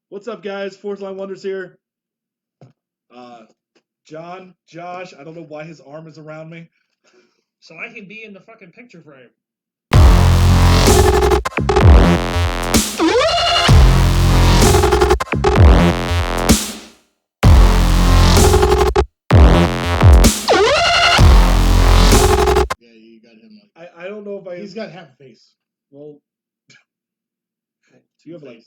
What's up, guys? Fourth Line Wonders here. John, Josh, I don't know why his arm is around me. So I can be in the fucking picture frame. Yeah, you got him. I don't know if I. He's got half a face. Well, you have like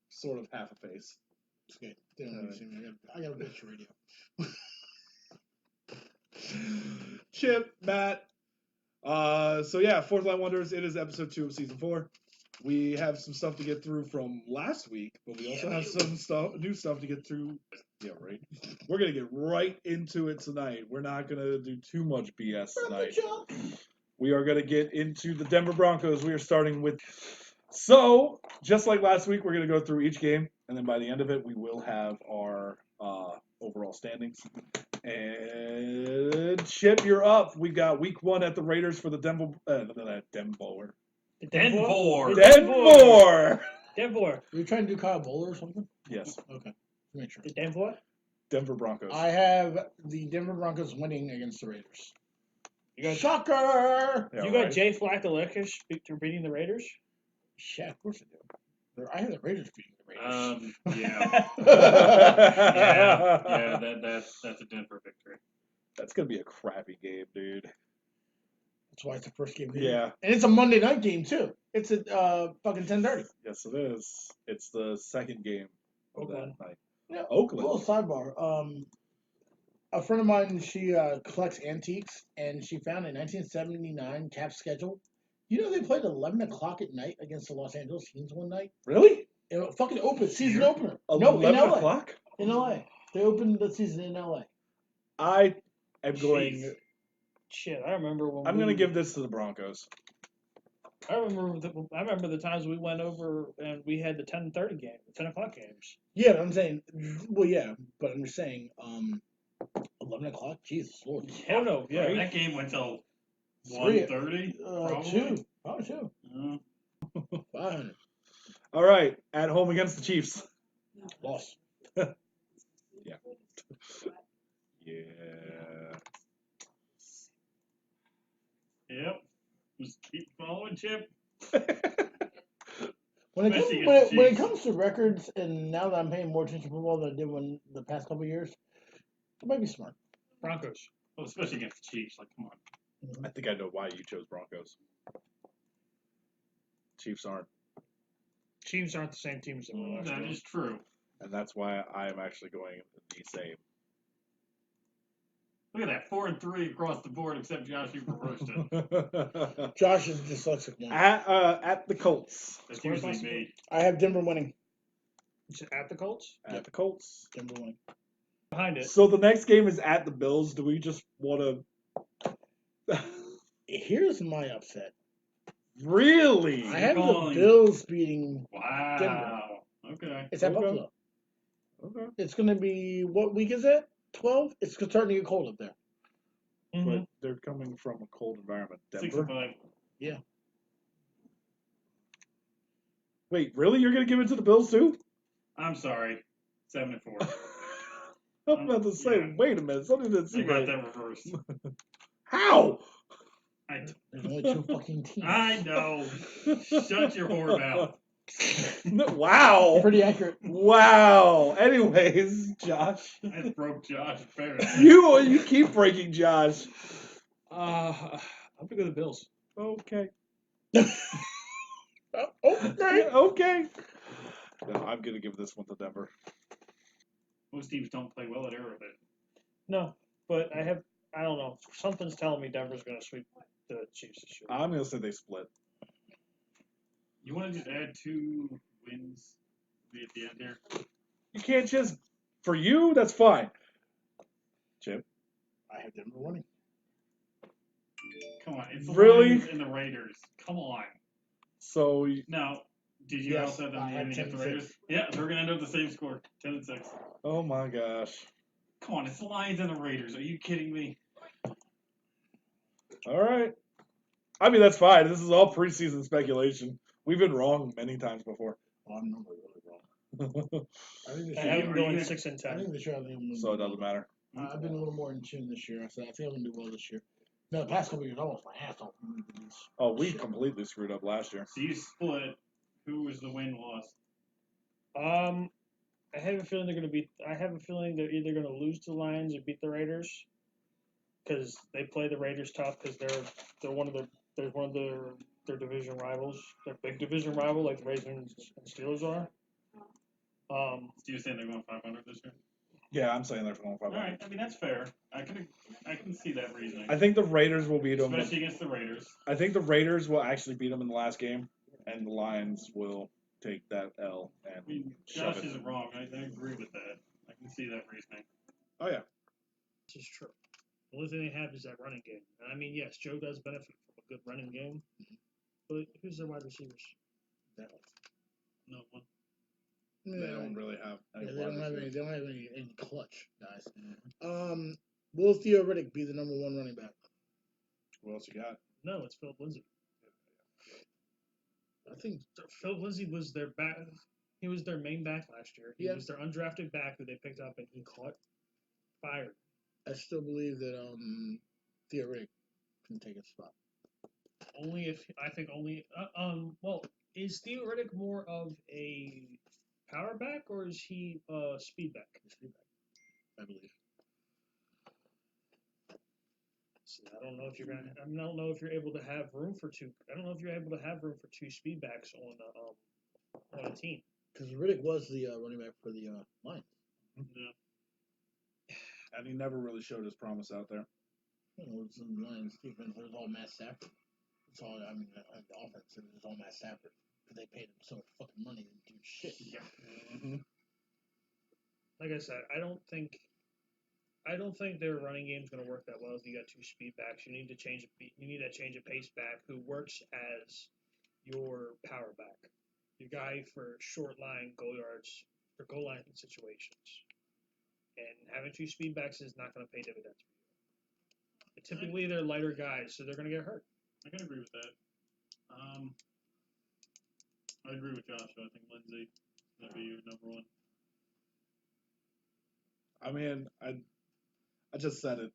sort of half a face. It's okay. They don't need to see me. I got a bitch radio. Chip, Matt. So yeah, Fourth Line Wonders. It is episode 2 of season 4. We have some stuff to get through from last week, but we also have some new stuff to get through. Yeah, right. We're gonna get right into it tonight. We're not gonna do too much BS tonight. We are gonna get into the Denver Broncos. We are starting with. So just like last week, we're gonna go through each game, and then by the end of it, we will have our overall standings. And Chip, you're up. We got week 1 at the Raiders for the Denver. Denver. Are you trying to do Kyle Bowler or something? Yes. Okay. Make sure. The Denver? Denver Broncos. I have the Denver Broncos winning against the Raiders. Shocker! Yeah, You got right. Jay Flacco-Leckish beating the Raiders? Yeah, of course I do. I have the Raiders beating the Raiders. Yeah. That's a Denver victory. That's gonna be a crappy game, dude. That's why it's the first game. Yeah. And it's a Monday night game too. It's at fucking 10:30. Yes, it is. It's the second game of Oakland. that night. Yeah. Oakland. A little sidebar. A friend of mine, she collects antiques, and she found a 1979 cap schedule. You know they played 11 o'clock at night against the Los Angeles Kings one night? Really? It fucking opened, season opener. 11 No, in LA. o'clock? In LA. They opened the season in LA. I am going. Jeez. Shit, I remember when I'm gonna give this to the Broncos. I remember the times we went over and we had the 10:30 game, the 10 o'clock games. Yeah, but I'm saying, well, yeah, but I'm just saying, 11 o'clock? Jesus Lord. Oh, no, yeah. Right? That game went till 3, 1:30. Probably. 2. Probably 2. 500. All right, at home against the Chiefs. Loss. Yeah. Yep. Just keep following, Chip. When it, comes, Especially when, against it, the when it Chiefs. comes to records, and now that I'm paying more attention to football than I did when the past couple of years, it might be smart. Broncos. Well, especially against the Chiefs. Like, come on. I think I know why you chose Broncos. Chiefs aren't, Chiefs aren't the same team as they were last That year. is true. and that's why I am actually going the same. Look at that. 4-3 across the board, except Josh, you reversed it. Josh is dyslexic now. At the Colts. That's usually me. I have Denver winning. Is it at the Colts? At the Colts. Denver winning. Behind it. So the next game is at the Bills. Do we just want to? Here's my upset. Really? I have the calling. Bills beating. Wow. Denver. Okay. It's at Okay. Buffalo. Okay. It's going to be, what week is it? 12? It's starting to get cold up there. But they're coming from a cold environment. 6 Denver. and 5. Wait, really? You're gonna give it to the Bills too? I'm sorry. 7 and 4. I'm about to say, Yeah. wait a minute, something didn't I seem got right. that reversed. How? There's only 2 fucking teams. I know. Shut your whore mouth. Wow. Pretty accurate. Wow. Anyways, Josh, I broke Josh. Fair you keep breaking Josh. I'm going to go the Bills. Okay. Okay. Okay. No, I'm gonna give this one to Denver. Most teams don't play well at Arrowhead. No, but I don't know. Something's telling me Denver's going to sweep the Chiefs this year. I'm gonna say they split. You want to just add 2 wins at the end here? You can't just for you. That's fine. Chip. I have Denver winning. Come on. It's the Really? Lions and the Raiders. Come on. So Now, did you Yes, also have them I have winning against the 10-6. Raiders? Yeah, they're going to end up the same score. 10 and 6. oh my gosh. Come on. It's the Lions and the Raiders. Are you kidding me? All right. I mean, that's fine. This is all preseason speculation. We've been wrong many times before. Well, I'm normally really wrong. I think they I should. have them going you- 6 and I 10. think they should have them. So it doesn't matter. I've been a little more in tune this year. So I think I'm gonna do well this year. No, the past couple years, I lost my ass off. Oh, we completely screwed up last year. So you split. Who was the win loss? I have a feeling they're going to beat. I have a feeling they're either going to lose to the Lions or beat the Raiders, because they play the Raiders tough because they're one of their division rivals. Their big division rival, like the Ravens and Steelers are. So you're saying they're going 500 this year? Yeah, I'm saying they're going All 500. right. I mean that's fair. I can see that reasoning. I think the Raiders will beat them. Especially against the Raiders. I think the Raiders will actually beat them in the last game, and the Lions will take that L I and mean, shove Josh it. isn't wrong. I agree with that. I can see that reasoning. Oh yeah. This is true. The only thing they have is that running game. And I mean, yes, Joe does benefit from a good running game, but who's their wide receivers? No one. They don't really have any They wide don't have any. receivers. They don't have any clutch guys. Will Theo Riddick be the number 1 running back? What else you got? No, it's Philip Lindsay. I think. Philip Lindsay was their back. He was their main back last year. He Yeah. was their undrafted back who they picked up, and he caught fire. I still believe that Theo Riddick can take his spot. Only if I think only. Well, is Theo Riddick more of a power back or is he a speed back? I believe. See, I don't know if you're gonna. I don't know if you're able to have room for two. I don't know if you're able to have room for 2 speed backs on a team. Because Riddick was the running back for the Lions. Yeah. And he never really showed his promise out there. You know, it's in the Lions defense. It was all Matt Stafford. It's all. I mean, the offense. It was all Matt Stafford because they paid him so much fucking money to do shit. Yeah. Mm-hmm. Like I said, I don't think their running game's going to work that well if you got 2 speed backs. You need to change. You need that change of pace back who works as your power back, your guy for short line goal yards or goal line situations. And having 2 speed backs is not going to pay dividends for you. And typically, they're lighter guys, so they're going to get hurt. I can agree with that. I agree with Josh. I think Lindsay is going to be your number 1. I mean, I just said it.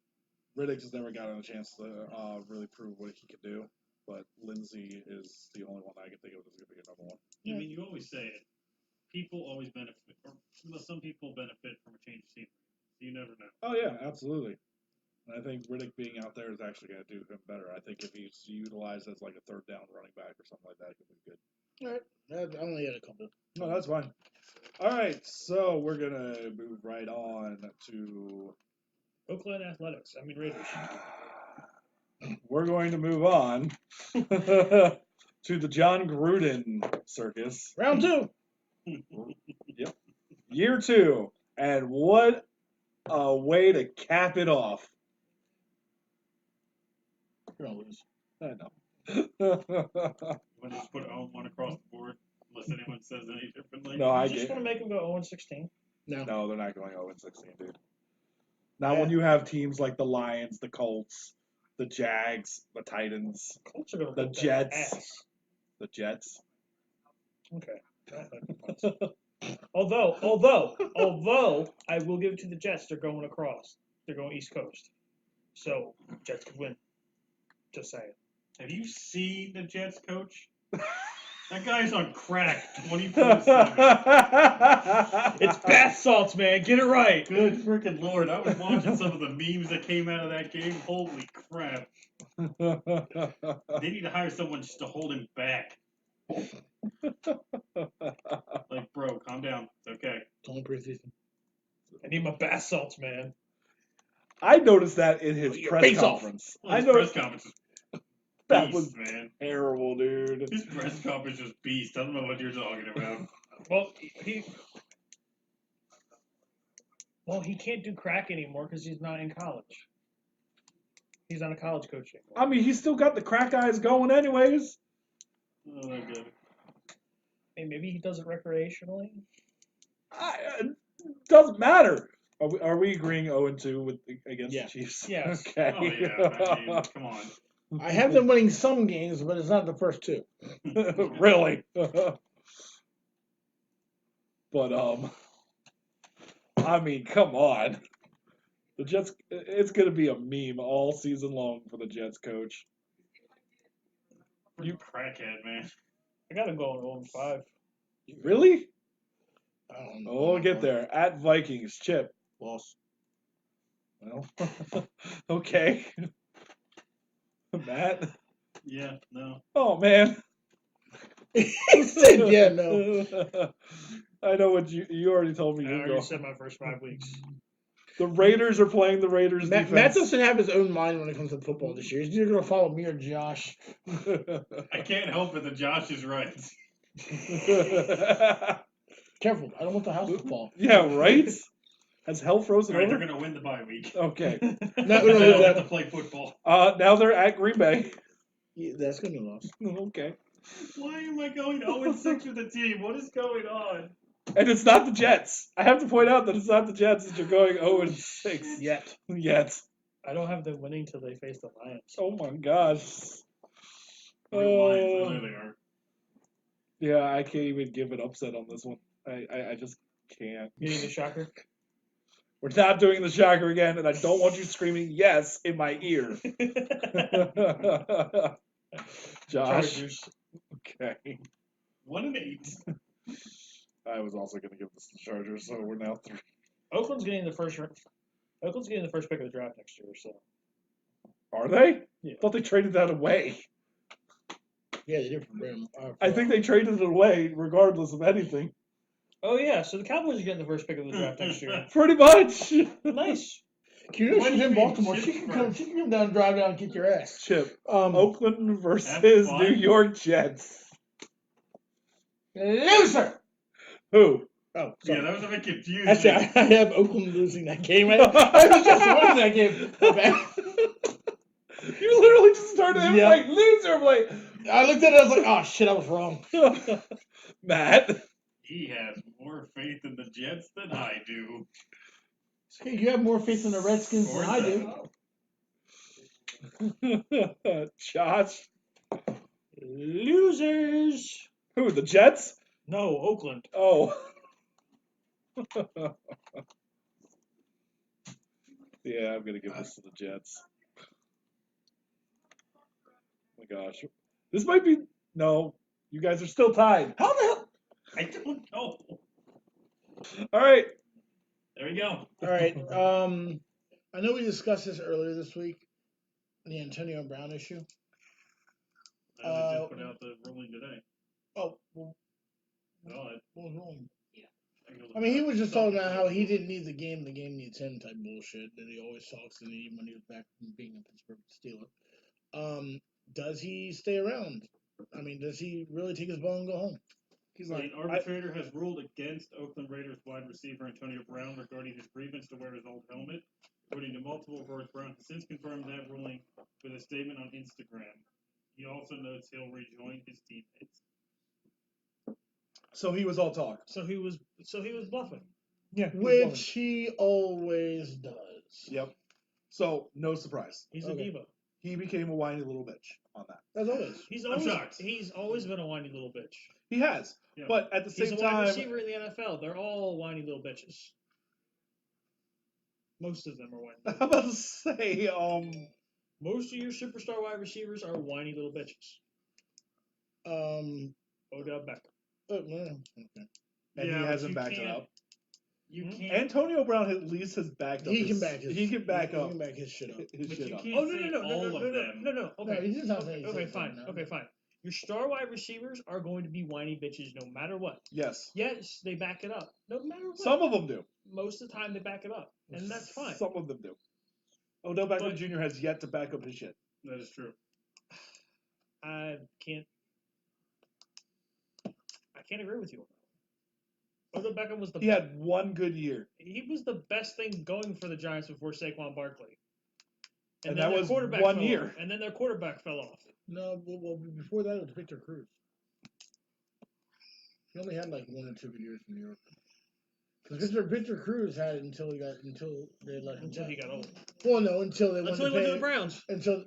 Riddick just never got a chance to really prove what he could do. But Lindsay is the only one I can think of that's going to be a number 1. I mean, you always say it. People always benefit, or some people benefit from a change of scenery. You never know. Oh yeah, absolutely. And I think Riddick being out there is actually going to do him better. I think if he's utilized as like a 3rd down running back or something like that, it could be good. All right. I only had a couple. No, that's fine. All right, so we're gonna move right on to. Oakland Athletics. I mean Raiders. We're going to move on to the John Gruden circus. Round 2. Yep. Year 2. And what a way to cap it off. You're gonna lose. I know. Want to just put 0-1 across the board, unless anyone says any differently? No, I You just get. want to make them go 0-16. No. No, they're not going 0-16, dude. Not when you have teams like the Lions, the Colts, the Jags, the Titans, Colts are going to the whip that Jets. ass. The Jets. Okay. Although I will give it to the Jets, they're going across. They're going East Coast. So Jets could win. Just saying. Have you seen the Jets coach? That guy's on crack 24/7. It's bath salts, man. Get it right. Good freaking lord! I was watching some of the memes that came out of that game. Holy crap! They need to hire someone just to hold him back. Like, bro, calm down. It's okay. It's only preseason. I need my bath salts, man. I noticed that in his Your press face off. conference. Well, I his noticed press conference was that beast, was man. terrible, dude. His press conference was beast. I don't know what you're talking about. Well, he can't do crack anymore because he's not in college. He's not a college coach anymore. I mean, he's still got the crack eyes going, anyways. Oh, I get it. Hey, maybe he does it recreationally. Doesn't matter. Are we agreeing 0-2 against Yeah. the Chiefs? Yes. Okay. Oh yeah, I mean, come on. I have them winning some games, but it's not the first 2. Really? But I mean, come on. The Jets, it's going to be a meme all season long for the Jets coach. You crackhead, man. I got him going 0-5. Really? I don't know. Oh, we'll get there. At Vikings, Chip. Loss. Well, okay. Matt? Yeah, no. Oh, man. He said, yeah, no. I know what you already told me. I You're already going. said my first 5 weeks. The Raiders are playing the Raiders Matt defense. doesn't have his own mind when it comes to football this year. He's either going to follow me or Josh. I can't help it that Josh is right. Careful. I don't want the house to fall. Yeah, right? Has hell frozen All right, over? they're going to win the bye week. Okay. No, They no, don't no, have to play football. Now they're at Green Bay. Yeah, that's going to be a loss. Okay. Why am I going 0-6 with the team? What is going on? And it's not the Jets. I have to point out that it's not the Jets that you're going 0-6 Yet. yet. I don't have them winning till they face the Lions. Oh my gosh. Lions, Oh. there they are. Yeah, I can't even give an upset on this one. I just can't. You need a shocker? We're not doing the shocker again, and I don't want you screaming yes in my ear. Josh. Chargers. Okay. 1-8. I was also going to give this to the Chargers, so we're now 3. Oakland's getting the first pick of the draft next year, so. Are they? Yeah. I thought they traded that away. Yeah, they did for Brim. I think they traded it away regardless of anything. Oh yeah, so the Cowboys are getting the first pick of the draft next year. Pretty much. Nice. You know What she's do you in mean, Baltimore. shit She can first? come down, drive down, and kick your ass. Chip. Um, Oakland versus Have fun. New York Jets. loser. Who? Oh, Yeah, sorry. that was a bit confusing. Actually, I have Oakland losing that game. I was just winning that game. My bad. You literally just started him Yeah. like loser. I'm like, I looked at it. I was like, oh shit, I was wrong. Matt. He has more faith in the Jets than I do. Hey, you have more faith in the Redskins than I do. Josh. Losers. Who? The Jets? No, Oakland. Oh. Yeah, I'm gonna give this to the Jets. Oh my gosh. This might be no. You guys are still tied. How the hell? I don't know. All right. There we go. All right. I know we discussed this earlier this week, the Antonio Brown issue. They just put out the ruling today. Oh, well, No, what was wrong? I can I mean, he was just talking about how he didn't need the game needs him type bullshit that he always talks and even when he was back from being a Pittsburgh Steeler. Does he stay around? I mean, does he really take his ball and go home? He's like, An arbitrator has ruled against Oakland Raiders wide receiver Antonio Brown regarding his grievance to wear his old helmet. According to multiple reports, Brown has since confirmed that ruling with a statement on Instagram. He also notes he'll rejoin his teammates. So he was all talk. So he was bluffing. Yeah. which he always does. Yep. So no surprise. He's Okay. a diva. He became a whiny little bitch on that. As always. I'm shocked. He's always been a whiny little bitch. He has. Yeah. But at the He's same a wide time, receiver in the NFL. They're all whiny little bitches. Most of them are whiny. I'm about to say, Most of your superstar wide receivers are whiny little bitches. Odell Beckham. Okay. and Yeah, he but hasn't you backed it can't- up. You Mhm. can't. Antonio Brown at least has backed up. He can back his. He can back he up can back his shit up. his But shit you up. can't Oh no say no no all no of no them. no no. Okay. No, he's just not saying Okay, he's fine. saying Okay, fine. Your star wide receivers are going to be whiny bitches no matter what. Yes. Yes, they back it up. No matter what. Some of them do. Most of the time they back it up, and that's fine. Some of them do. Odell Beckham But- Jr. has yet to back up his shit. That is true. I can't agree with you. Odell Beckham was He had one good year. he was the best thing going for the Giants before Saquon Barkley. And then that their was quarterback one fell year. off. And then their quarterback fell off. No, well, before that it was Victor Cruz. He only had like 1 or 2 good years in New York. Because Victor Cruz had it until they let him Until go. he got old. Well, no, until they Until he wanted went to to the pay. Browns. Until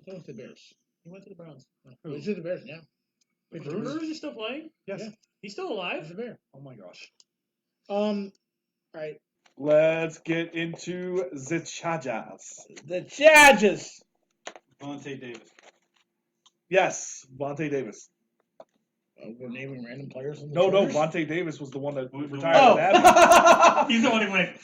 that was the Bears. He went to the Browns. He's in the Bears now. Victor Cruz? Cruz. Cruz is still playing? Yes. Yeah. He's still alive. He's a Bear. Oh my gosh. All right. Let's get into the Chargers. The Chargers. Vontae Davis. Yes, Vontae Davis. We're naming random players. On the No, Chargers? Vontae Davis was the one that Who's the retired Oh, at Abbey. He's the one who went.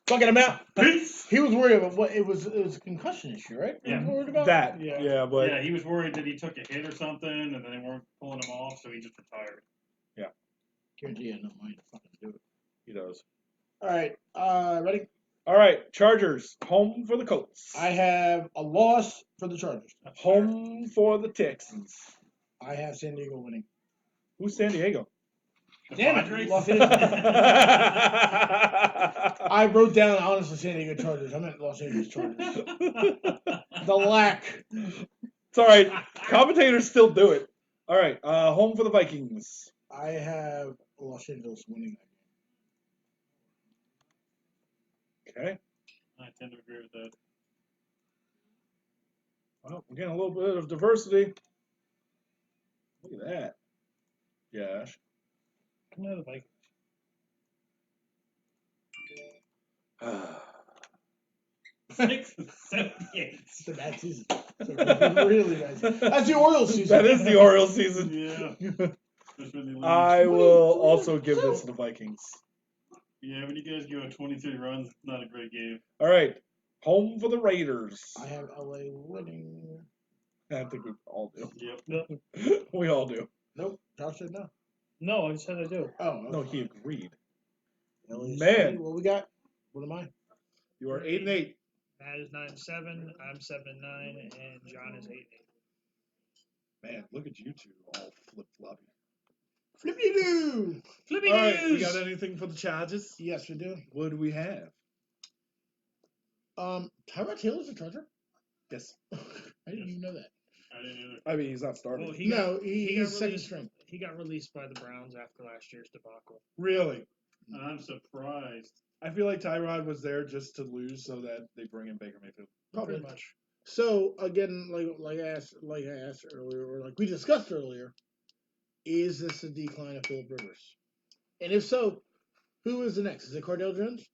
fucking him out. Peace. He was worried about what it was. It was a concussion issue, right? Yeah. He was worried about That, Yeah. yeah, but Yeah, he was worried that he took a hit or something, and then they weren't pulling him off, so he just retired. Guarantee you had no money to fucking do it. he does. All right. Ready? All right, Chargers, home for the Colts. I have a loss for the Chargers. Home for the Texans. I have San Diego winning. Who's San Diego? The Damn it, Padres? Los Angeles. I wrote down honestly San Diego Chargers. I meant Los Angeles Chargers. The lack. It's all right. Commentators still do it. All right, home for the Vikings. I have Los Angeles winning that game. Okay. I tend to agree with that. Well, we're getting a little bit of diversity. Look at that. Gosh. Come on, the Vikings. Six, 78. It's a bad season. It's a really bad season. That's the Orioles season. That is the Orioles season. Yeah. Just when they lose. I will also give this to the Vikings. Yeah, when you guys give up 23 runs, it's not a great game. All right, home for the Raiders. I have LA winning. I think we all do. Yep. We all do. Nope. Josh said no. No, I said I do. Oh, No, he agreed. LA Man. What we got? What am I? You are 8-8. Matt is 9-7. I'm 7-9, and John is 8-8. Man, look at you two all flip-floppy. Flippy doo. Flippy All right, we news. got anything for the Chargers? Yes, we do. What do we have? Tyrod Taylor's a Charger. Yes. I didn't even know that. I didn't either. I mean, he's not starting. Well, No, he he's got second released. string. He got released by the Browns after last year's debacle. Really? I'm surprised. I feel like Tyrod was there just to lose so that they bring in Baker Mayfield. Probably. Pretty much. So again, like I asked earlier, or like we discussed earlier, is this a decline of Philip Rivers? And if so, who is the next? Is it Cardale Jones?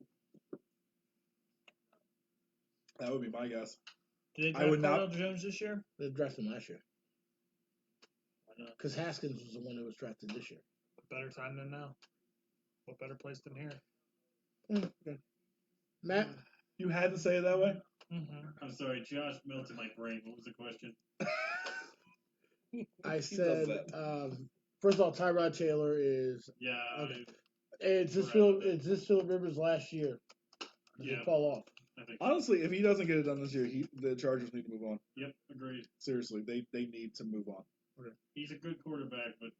That would be my guess. Did they I would draft not- Cardale Jones this year? They drafted him last year Why not? because Haskins was the one that was drafted this year. What better time than now? What better place than here? Okay. Matt, You had to say it that way? Mm-hmm. I'm sorry, Josh melted my brain. What was the question? I He does said that. first of all, Tyrod Taylor is. Yeah, Okay. Is this Philip Rivers last year? Did Yeah. it fall off? I think. Honestly, if he doesn't get it done this year, the Chargers need to move on. Yep, agreed. Seriously, they need to move on. He's a good quarterback, but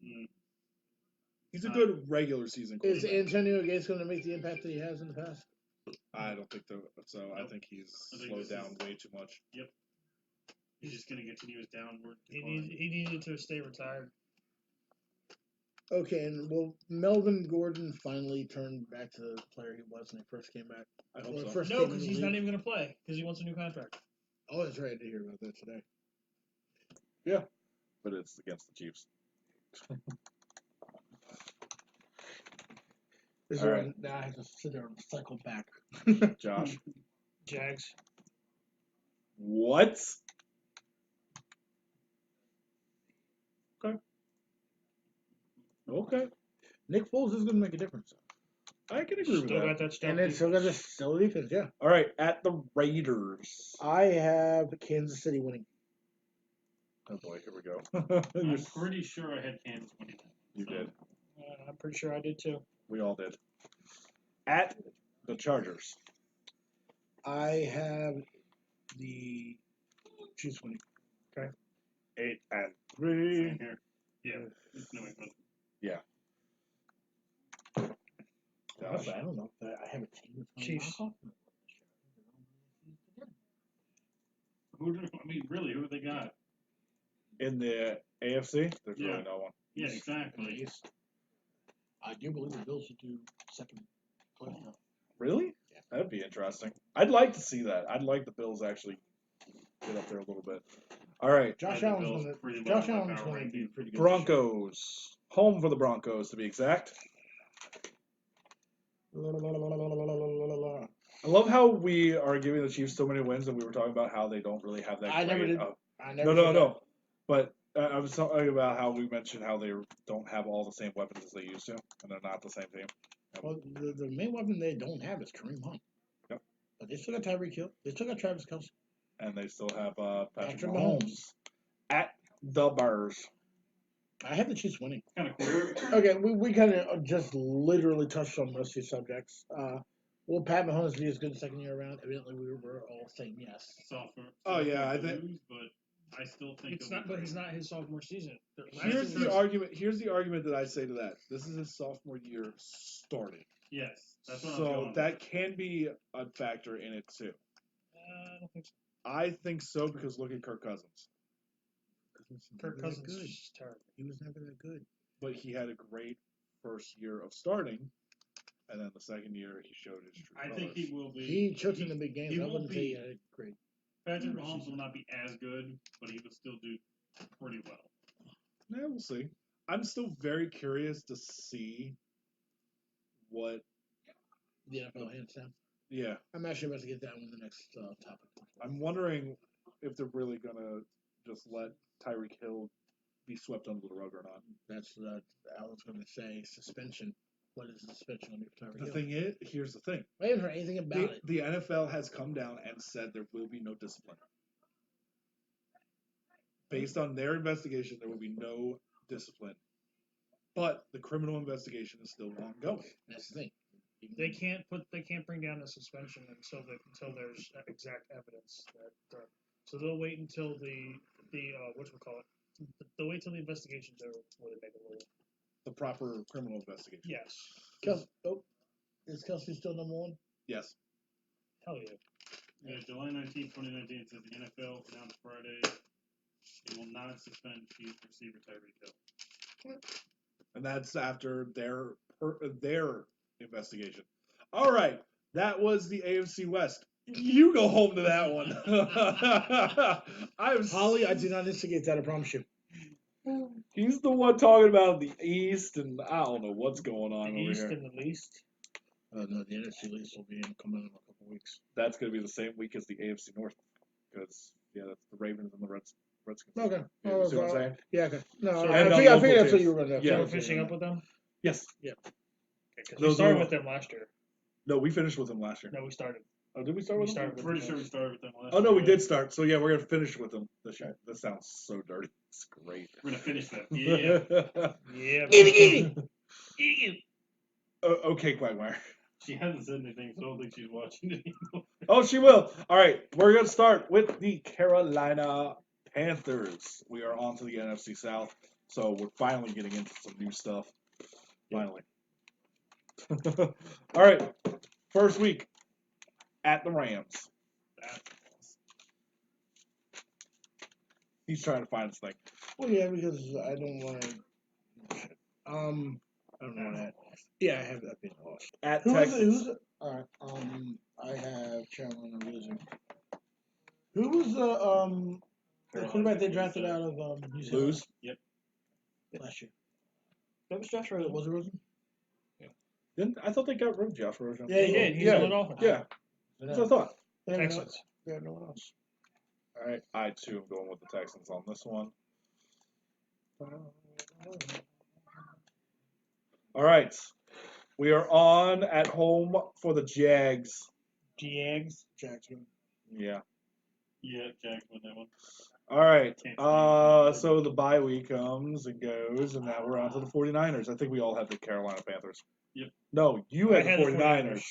He's a good regular season Is quarterback. Antonio Gates going to make the impact that he has in the past? I don't think so. I think he's I think slowed this down is- way too much. he's just going to continue his downward He decline. needed to stay retired. Okay, and will Melvin Gordon finally turn back to the player he was when he first came back? I hope When he so. first No, came in because the he's league? not even going to play because he wants a new contract. Oh, that's right. I did hear about that today. But it's against the Chiefs. Is All there right. now I have to sit there and cycle back. Josh. Jags. What? Okay. Nick Foles is going to make a difference. I can agree with Still that. got that stuff. And it's still got the still defense, yeah. All right, at the Raiders. I have Kansas City winning. Oh boy, here we go. I'm pretty sure I had Kansas winning that. You did. I'm pretty sure I did too. We all did. At the Chargers. I have the Chiefs winning. 8-3. Same here. Yeah. It's New England. Josh. I don't know if I have a team that's going Chiefs. to knock Really, who have they got? In the AFC, there's Yeah. really no one. Yeah, off. exactly. I do believe the Bills should do second place now. Really? Yeah. That'd be interesting. I'd like to see that. I'd like the Bills actually get up there a little bit. All right, Josh The Allen's Bills going pretty to low Josh on my Allen's power going to be ranking. pretty good. Broncos. Home for the Broncos, to be exact. I love how we are giving the Chiefs so many wins, and we were talking about how they don't really have that. I never great, did. I never said that. No. But I was talking about how we mentioned how they don't have all the same weapons as they used to, and they're not the same team. Well, the main weapon they don't have is Kareem Hunt. Yep. But they still got Tyreek Hill. They still got Travis Kelce. And they still have Patrick Patrick Mahomes at the Bears. I have the Chiefs winning. Kind of cool. Okay, we kind of just literally touched on most of these subjects. Will Pat Mahomes be as good the second year around? Evidently, we were all saying yes. Oh, yeah, I think- But I still think It's not, but he's not his sophomore season. Here's the argument. Here's the argument that I say to that. This is his sophomore year starting, Yes, that's what I'm so going that can be a factor in it too. I don't think so. I think so because look at Kirk Cousins. Kirk Cousins is good. just terrible. He was never that good. But he had a great first year of starting, and then the second year he showed his true I colors. think he will be. He choked in the big games. he I won't wouldn't say he be- had a great. Patrick Mahomes will not be as good, but he will still do pretty well. Yeah, we'll see. I'm still very curious to see what. The NFL hands down. Yeah, I'm actually about to get that one in the next topic. I'm wondering if they're really gonna just let Tyreek Hill be swept under the rug or not. That's I was going to say suspension. What is the suspension on for Tyreek The Hill? thing is, here's the thing. I haven't heard anything about it. The NFL has come down and said there will be no discipline. Based on their investigation, there will be no discipline. But the criminal investigation is still ongoing. That's the thing. They can't bring down a suspension until there's exact evidence that. So they'll wait until the whatchamacallit. They'll wait till the investigation's over before they make a ruling. The proper criminal investigation. Yes. Is Kelsey still number one? Yes. Hell yeah. Yeah, July 19th, 2019 says the NFL announced Friday it will not suspend Chiefs receiver Tyreek Hill. And that's after their investigation. All right. That was the AFC West. You go home to that one. Holly, I do not instigate that, I promise you. He's the one talking about the East, and I don't know what's going on The over East here. and the least. No, the NFC East will be coming in a couple of weeks. That's going to be the same week as the AFC North, because that's the Ravens and the Redskins. Okay. You see what I'm saying? Yeah, okay. No, So- I And think local that's what teams. you were going to Yeah. So we're finishing up with them? Yes. Because we Those started are- with them last year. No, we finished with them last year. No, we started. Oh, did we start We with them? started with Pretty them sure we last started with them last Oh no, we year. did start. So yeah, we're gonna finish with them this year. That sounds so dirty. It's great. We're gonna finish them. Yeah. Yeah. Okay, Quagmire. She hasn't said anything, so I don't think she's watching it anymore. Oh, she will. All right, we're gonna start with the Carolina Panthers. We are on to the NFC South, so we're finally getting into some new stuff. Finally. All right, first week at the Rams. He's trying to find his thing. Well, yeah, because I don't want to. I don't know that. Yeah, I have that being lost. At Who's Texas. it? All right. I have Carolina losing. Who was the quarterback they drafted out of New Zealand Lose. last year? That was Josh Rosen. Was it Rosen? I thought they got rid of Josh Rosen. Yeah, He did. He's yeah, on the Dolphins. Yeah, that's what I thought. They have no- Texans. they have no one else. All right, I too am going with the Texans on this one. All right, we are on at home for the Jags. Jags. Jackson. Yeah. Yeah, Jack won that one. All right. Can't stand So the bye week comes and goes, and now we're on to the 49ers. I think we all had the Carolina Panthers. Yep. No, you I had had the the 49ers.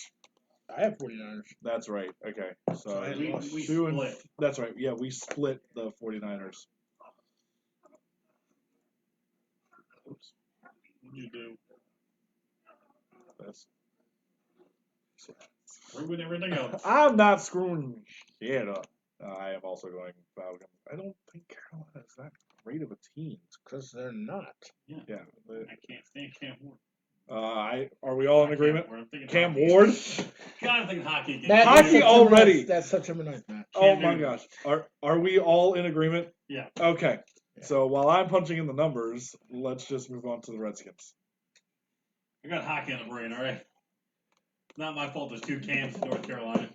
I have 49ers. That's right. Okay. So I had We lost. two and split. that's right. Yeah, we split the 49ers. Oops. You do. That's Ruin everything else. I'm not screwing shit up. I am also going Falcons. I don't think Carolina is that great of a team. Because they're not. Yeah. I can't stand Cam Ward. Are we all in agreement? Cam Ward. I'm thinking Cam hockey. Ward? God, I'm thinking hockey again. That- Hockey that's such a already. nice- That's such a nice match. Oh Can't my do gosh. Are we all in agreement? Yeah. Okay. So while I'm punching in the numbers, let's just move on to the Redskins. I got hockey on the brain, all right? Not my fault there's 2 Cams in North Carolina.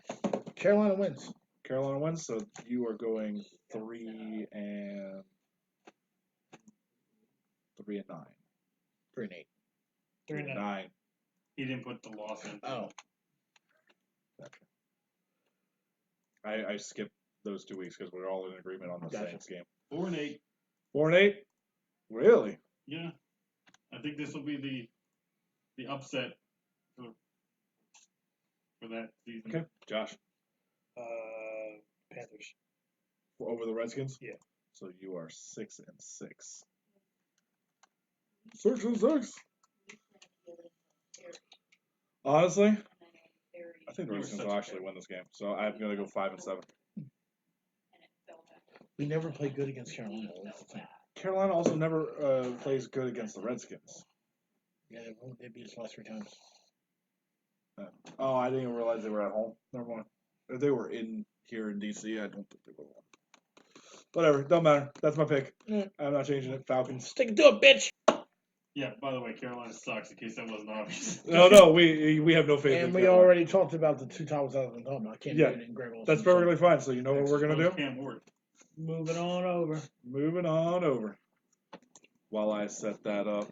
Carolina wins. Carolina wins, so you are going 3 and 9. 3 and 8. 3 and 9. 9. He didn't put the loss in. Oh. I skipped those 2 weeks because we're all in agreement on the Gotcha. Saints game. 4 and 8. 4 and 8? Really? Yeah. I think this will be the upset for that season. Okay. Josh. Panthers. Over the Redskins? Yeah. So you are 6 and 6. 6 and 6. Honestly, I think the You were Redskins such will a actually dick. win this game. So I'm gonna go 5 and 7. We never play good against Carolina. That's the thing. Carolina also never plays good against the Redskins. Yeah, they beat us the last 3 times. Oh, I didn't even realize they were at home. Never mind. If they were here in DC, I don't think they would have won. Whatever, don't matter. That's my pick. Yeah. I'm not changing it. Falcons. Stick to it, bitch. Yeah, by the way, Carolina sucks, in case that wasn't obvious. No, we have no faith in And we Carolina. already talked about the 2 topics I was going to talk about. I can't Yeah, do it in Greg Olson. That's perfectly fine. So you know what we're gonna do? Cam Ward. Moving on over. Moving on over. While I set that up,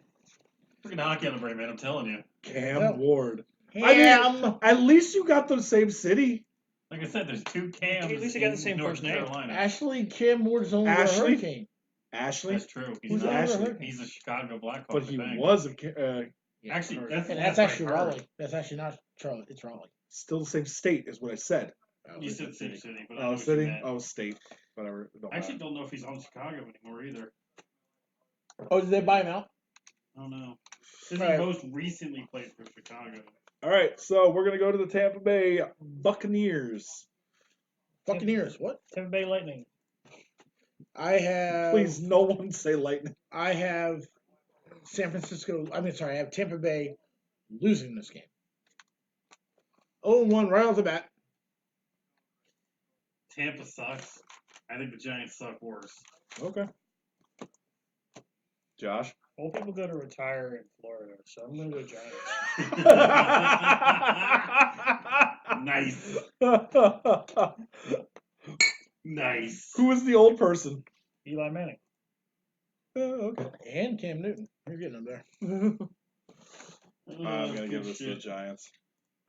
Freaking hockey on the brain, man, I'm telling you. Cam Yeah. Ward. Ham. At least you got the same city. Like I said, there's 2 Cams At least they got the in same North first name. Carolina. Ashley Cam Ward's only a Ashley? Hurricane. Ashley, That's true. He's Who's not. Ashley? He's a Chicago Blackhawk. but he I think. was Yeah, Actually, Hurricane. that's And the that's last I actually heard. Raleigh. That's actually not Charlotte. It's Raleigh. still the same state, is what I said. You said same city, but I know Oh, what you city. meant. Oh, state. Whatever. Don't I actually matter. don't know if he's on Chicago anymore either. Oh, did they buy him out? I don't know. Says he Right. most recently played for Chicago. All right, so we're gonna go to the Tampa Bay Buccaneers. Buccaneers. What? Tampa Bay Lightning. I have. Please, no one say Lightning. I have San Francisco. I have Tampa Bay losing this game. 0-1 right off the bat. Tampa sucks. I think the Giants suck worse. Okay. Josh. Old people go to retire in Florida, so I'm going to go Giants. Nice. Nice. Who is the old person? Eli Manning. Okay. And Cam Newton. You're getting him there. I'm gonna give this to the Giants.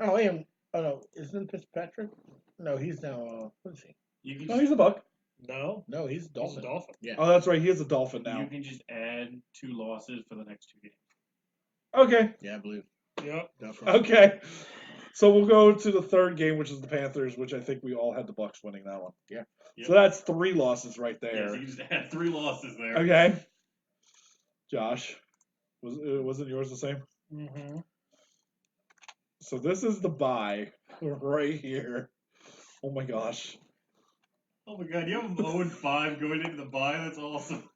Oh, and no, isn't Fitzpatrick? No, he's now. What is he? You can No, just, he's a Buck. No, No, he's he's a Dolphin. Dolphin. Yeah. Oh, that's right. He is a Dolphin now. you can just add 2 losses for the next 2 games. Okay. Yeah, I believe. Yep. Definitely. Okay. So we'll go to the third game, which is the Panthers, which I think we all had the Bucks winning that one. Yeah. Yep. So that's 3 losses right Yeah, there. so you just add 3 losses there. Okay. Josh, wasn't yours the same? Mm-hmm. So this is the bye right here. Oh my gosh. Oh my god, you have them 0-5 going into the bye? That's awesome.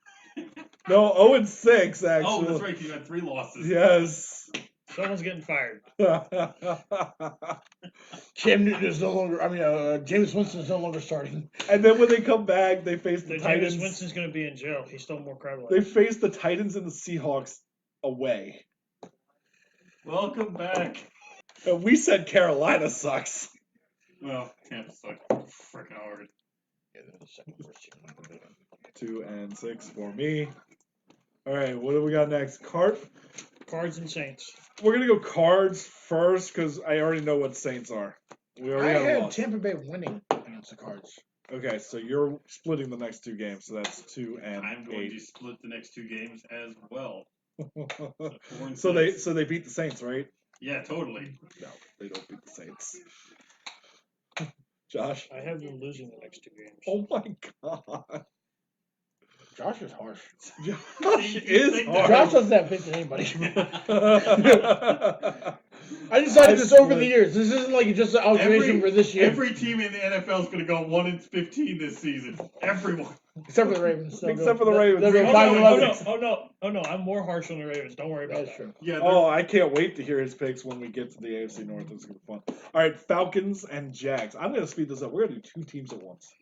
No, 0-6 actually. Oh, that's right, you had 3 losses. Yes. Someone's getting fired. Cam Newton is no longer. James Winston is no longer starting. And then when they come back, they face the James Titans. Winston's going to be in jail. He stole more crowd They life. face the Titans and the Seahawks away. Welcome back. And we said Carolina sucks. Well, Tampa sucked freaking hard. Yeah, they're the second worst team in the division. 2-6 for me. All right, what do we got next? Cards and Saints. We're gonna go Cards first because I already know what Saints are. We I already got a had loss. Tampa Bay winning against the Cards. Okay, so you're splitting the next 2 games, so that's 2 and I'm going to 8. split the next 2 games as well. 4 and so 6. they beat the Saints, right? Yeah, totally. No, they don't beat the Saints. Josh. I have them losing the next 2 games. Oh my God. Josh is harsh. Josh You is think hard. Josh doesn't have faith in anybody. I I decided this over split. the years. This isn't like just an observation for this year. Every team in the NFL is going to go 1-15 this season. Everyone. Except for the Ravens. Except for the Ravens. They'll go Oh, 5-11. Oh no! I'm more harsh on the Ravens. Don't worry about That's that. true. Yeah. Oh, I can't wait to hear his picks when we get to the AFC North. It's gonna be fun. All right, Falcons and Jags. I'm gonna speed this up. We're gonna do 2 teams at once.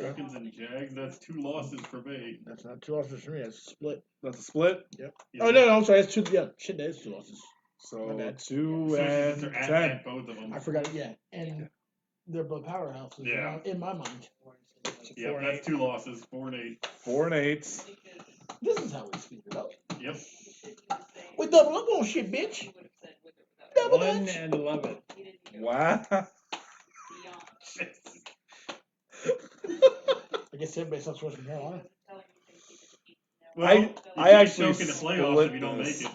Falcons and Jags. That's 2 losses for me. That's not 2 losses for me. That's a split. That's a split. Yeah. Oh no, I'm sorry. That's 2. Yeah, shit, that is 2 losses. My So bad. 2 So and they're 10. at both of them. I forgot it. Yeah, and they're both powerhouses. Yeah. In my mind. Yeah, that's 2 losses. 4 and 8. 4 and 8. This is how we speed it up. Yep. We double up on shit, bitch. Double 1 dutch. and 11. Wow. I guess everybody stops watching Carolina. Well, I actually choke in the playoffs split if you don't this. make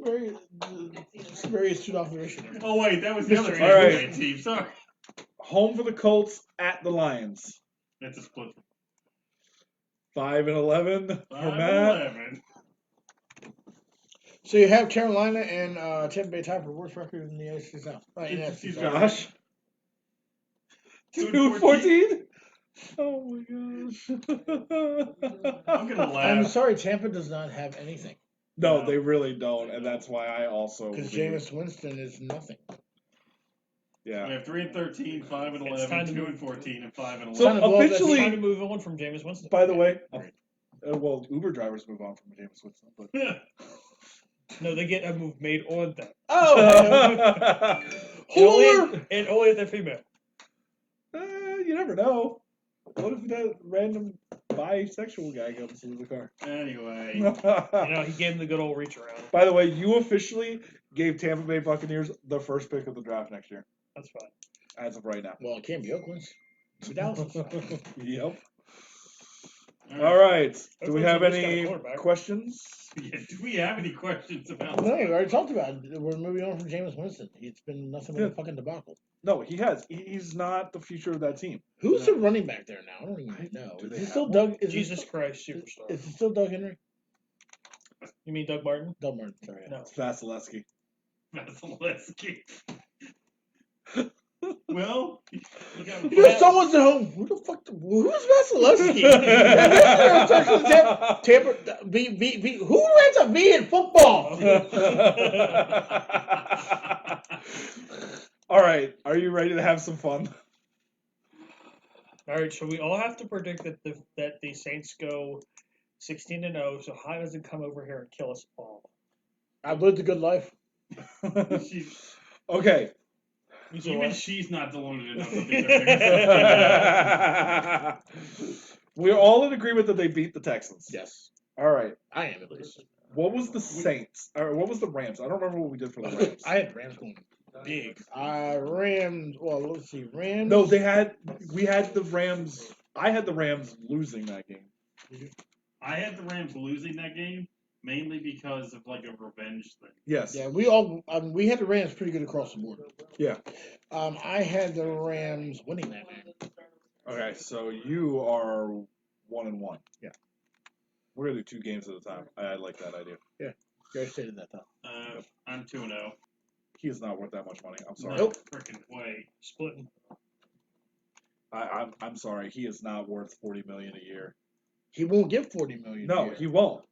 it. It's a very astute observation. Oh wait, that was the other All right. Tampa Bay team. Sorry. Home for the Colts at the Lions. That's a split. 5 and 11 for 5 Matt. and 11. So you have Carolina and Tampa Bay tied for worst record in the AFC South. NFC South. Josh. 2 2 and and 14. 14. Oh my gosh. I'm gonna laugh. I'm sorry, Tampa does not have anything No, No. they really don't, and that's why I also. because leave. Jameis Winston is nothing. Yeah. We have 3 and 13, 5 and It's 11, time to 2 move. and 14, and 5 and So 11. Time to blow up that It's officially, time to move on from Jameis Winston. by the way, Right. well, Uber drivers move on from Jameis Winston, but. No, they get a move made on them. Oh, Homer! And only if they're female. You never know. What if that random bisexual guy comes into the car? Anyway, You know, he gave him the good old reach around. By the way, you officially gave Tampa Bay Buccaneers the first pick of the draft next year, That's fine. as of right now. Well, it can't be Oakland's. It's Dallas. Yep. all All right. Do we Oakland's have at least got a any quarterback. questions? Yeah, do we have any questions about No, we that? already talked about it. We're moving on from Jameis Winston. It's been nothing but a Yeah. fucking debacle. No, he has. He's not the future of that team. Who's No. the running back there now? I don't even know. Do Is they it have still one? Doug? Is Jesus it, Christ, superstar. is it still Doug Henry? You mean Doug Martin? Doug Martin. Sorry. No. It's Vasilevsky. Vasilevsky. Well, look out. You know, someone's at home. Who the fuck? Who's Vasilevsky? Tampa. Who runs a V in football? All right. Are you ready to have some fun? All right, so we all have to predict that the Saints go 16-0. So how does it come over here and kill us all? I've lived a good life. She's, Okay. even she's not deluded enough to think they're We're all in agreement that they beat the Texans. Yes, All right. I am at least. What was the Saints? Or what was the Rams? I don't remember what we did for the Rams. I had Rams going big. Rams. Well, let's see. Rams. No, we had the Rams. I had the Rams losing that game. I had the Rams losing that game mainly because of like a revenge thing. Yes. Yeah, we all. We had the Rams pretty good across the board. Yeah. I had the Rams winning that game. Okay, so you are 1-1. Yeah. We're gonna do 2 games at a time. I like that idea. You already stated that though. I'm 2-0. He is not worth that much money. I'm sorry. No freaking way. Splitting. I'm sorry. He is not worth $40 million a year. He won't get $40 million. No, he won't.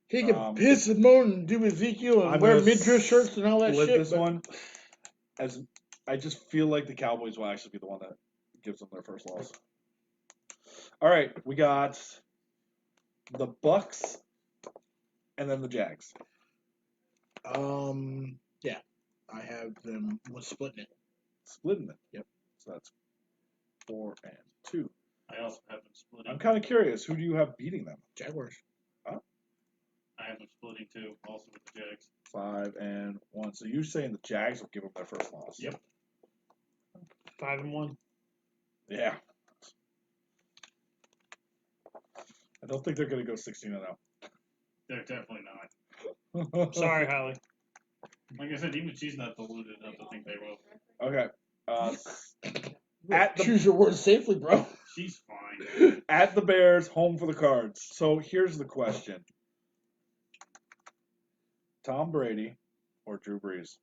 He can piss and moan and do Ezekiel and I'm wear gonna midriff shirts and all that Split shit. this but one. As I just feel like the Cowboys will actually be the one that gives them their first loss. All right, we got the Bucks and then the Jags. Yeah, I have them splitting it. Splitting it. Yep. So that's 4 and 2. I also have them splitting. I'm kind of curious. Who do you have beating them? Jaguars. I have them splitting too, also with the Jags. 5 and 1. So you're saying the Jags will give them their first loss? Yep. 5-1. Yeah. I don't think they're going to go 16-0. They're definitely not. Sorry, Holly. Like I said, even she's not deluded enough to think they will. Okay. At the Choose your words safely, bro. She's fine. At the Bears, home for the Cards. So here's the question: Tom Brady or Drew Brees?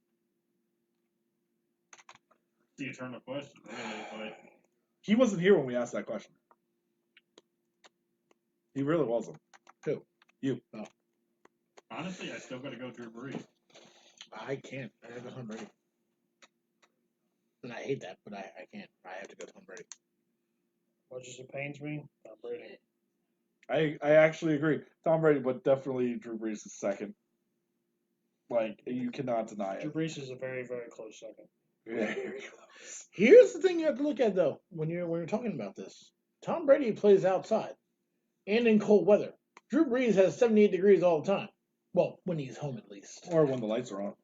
The eternal question, really. But He wasn't here when we asked that question. He really wasn't. Who? You. Oh. honestly, I still got to go Drew Brees. I can't. I have to go Tom Brady. And I hate that, but I can't. I have to go Tom Brady. Much as it pains me, Tom Brady. I actually agree. Tom Brady, but definitely Drew Brees is second. Like, you cannot deny Drew it. Brees is a very, very close second. Very close. Here's the thing you have to look at though when you're talking about this. Tom Brady plays outside and in cold weather. Drew Brees has 78 degrees all the time. Well, when he's home at least. Or when the lights are on.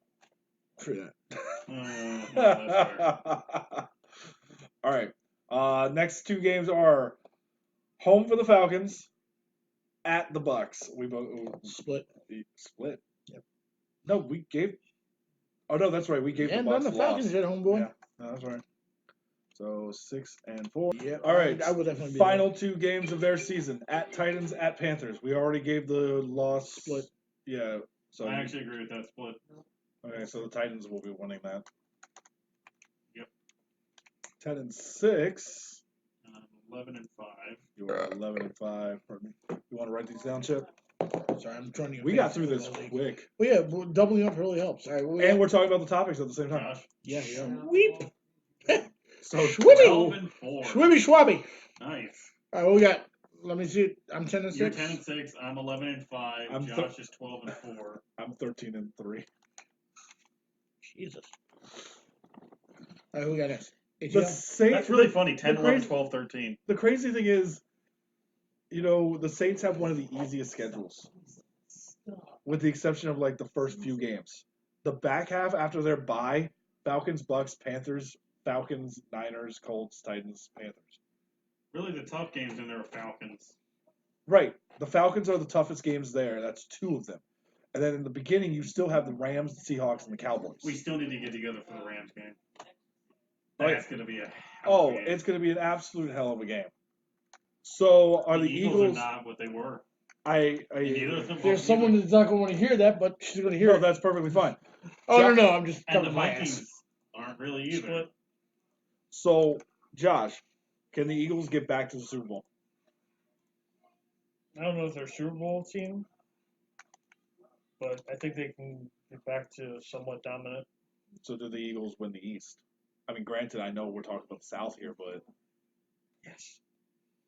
True that. That's fair. All right. Next two games are home for the Falcons, at the Bucks. We both Split. split. Yep. No, we gave. Oh no, that's right. We gave Yeah, the Bucks none the Falcons loss. at home, boy. Yeah, no, that's right. So 6-4. Yeah. All right. I would definitely be Final two games of their season: at Titans, at Panthers. We already gave the loss. Split. Yeah. So I actually agree with that split. okay, so the Titans will be winning that. Yep. 10-6. 11-5. You are 11-5. Pardon me. You want to write these down, Chip? Sorry, I'm trying to. We got through this quick, Well, yeah, well, doubling up really helps. All right, and we're talking about the topics at the same time. Josh, yeah, we are. Sweep. So Schwibby, 12-4. Schwibby, Schwabby. Nice. All right, what we got? Let me see. I'm 10-6. You're 10-6. I'm 11-5. I'm Josh is 12-4. I'm 13-3. Jesus. All right, who we got next? The ATL? Saints. That's really funny. 10, the 11, crazy- 12, 13. The crazy thing is, you know, the Saints have one of the easiest schedules, with the exception of like the first few games. The back half after their bye: Falcons, Bucks, Panthers, Falcons, Niners, Colts, Titans, Panthers. Really, the tough games in there are Falcons. Right. The Falcons are the toughest games there. That's two of them. And then in the beginning, you still have the Rams, the Seahawks, and the Cowboys. We still need to get together for the Rams game. Oh, That's going to be a hell of a game. it's going to be an absolute hell of a game. So are the Eagles are not what they were. I Neither of them. There's someone that's not going to want to hear that, but she's going to hear no, it. that's perfectly fine. Oh, no, I'm just And the covering my Vikings ass. aren't really either. Split. So, Josh, can the Eagles get back to the Super Bowl? I don't know if they're a Super Bowl team, but I think they can get back to somewhat dominant. So do the Eagles win the East? I mean, granted, I know we're talking about the South here, but Yes.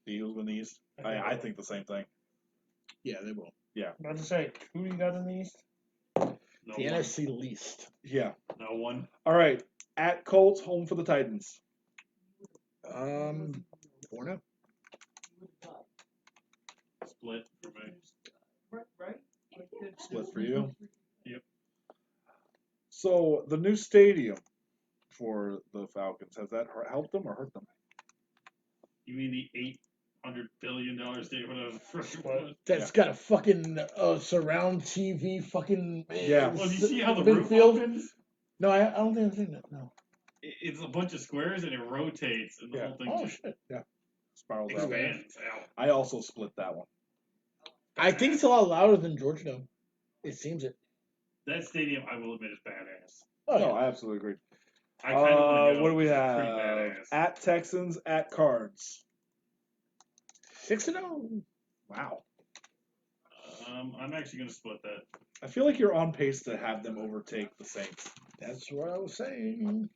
the Eagles win the East? I think the same thing. Yeah, they will. About to say, who do you got in the East? No The one. NFC least. Yeah. No one. All right. At Colts, home for the Titans. 4-0. Split for me. Split for you. Yep. So the new stadium for the Falcons, has that helped them or hurt them? You mean the $800 billion stadium? Whatever the first Split. one. That's got a fucking surround TV fucking. Yeah. Well, do you see how the big roof field? opens? No, I don't think I've seen that. No. It's a bunch of squares and it rotates, and the Yeah. whole thing Oh just shit. Spirals out. expands out. I also split that one. I think it's a lot louder than Georgia Dome. It seems it. That stadium, I will admit, is badass. Oh, No, yeah. I absolutely agree. I kind of want to go. What do we 'cause it's have? pretty badass. At Texans, at Cards. 6-0. Wow. I'm actually going to split that. I feel like you're on pace to have them overtake the Saints. That's what I was saying.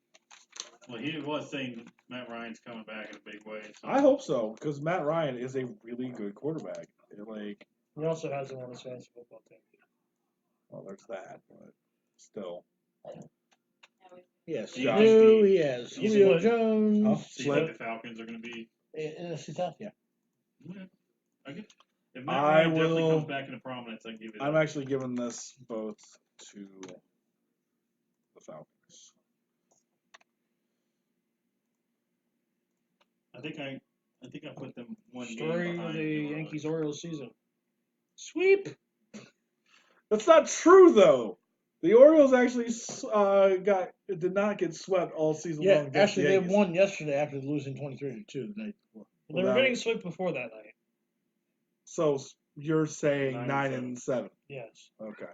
Well, he was saying Matt Ryan's coming back in a big way. So. I hope so, because Matt Ryan is a really good quarterback. Like, He also has him on his fantasy football team. well, there's that, but still. Yes, Yeah. Julio, he has You Julio split. Jones. Huh? So you think the Falcons are going to be? NFC South, yeah. Yeah, I get. If Matt I Ryan definitely will- comes back into prominence, I give it. I'm actually giving this both to the Falcons. I think I put them one Story game of behind the New Orleans. Yankees-Orioles season. Sweep. That's not true, though. The Orioles actually did not get swept all season long. Yeah, against actually, the they Yankees. won yesterday after losing 23-2 the night before. They were Well, getting swept before that night. So you're saying 9-7. 9-7. Yes. Okay.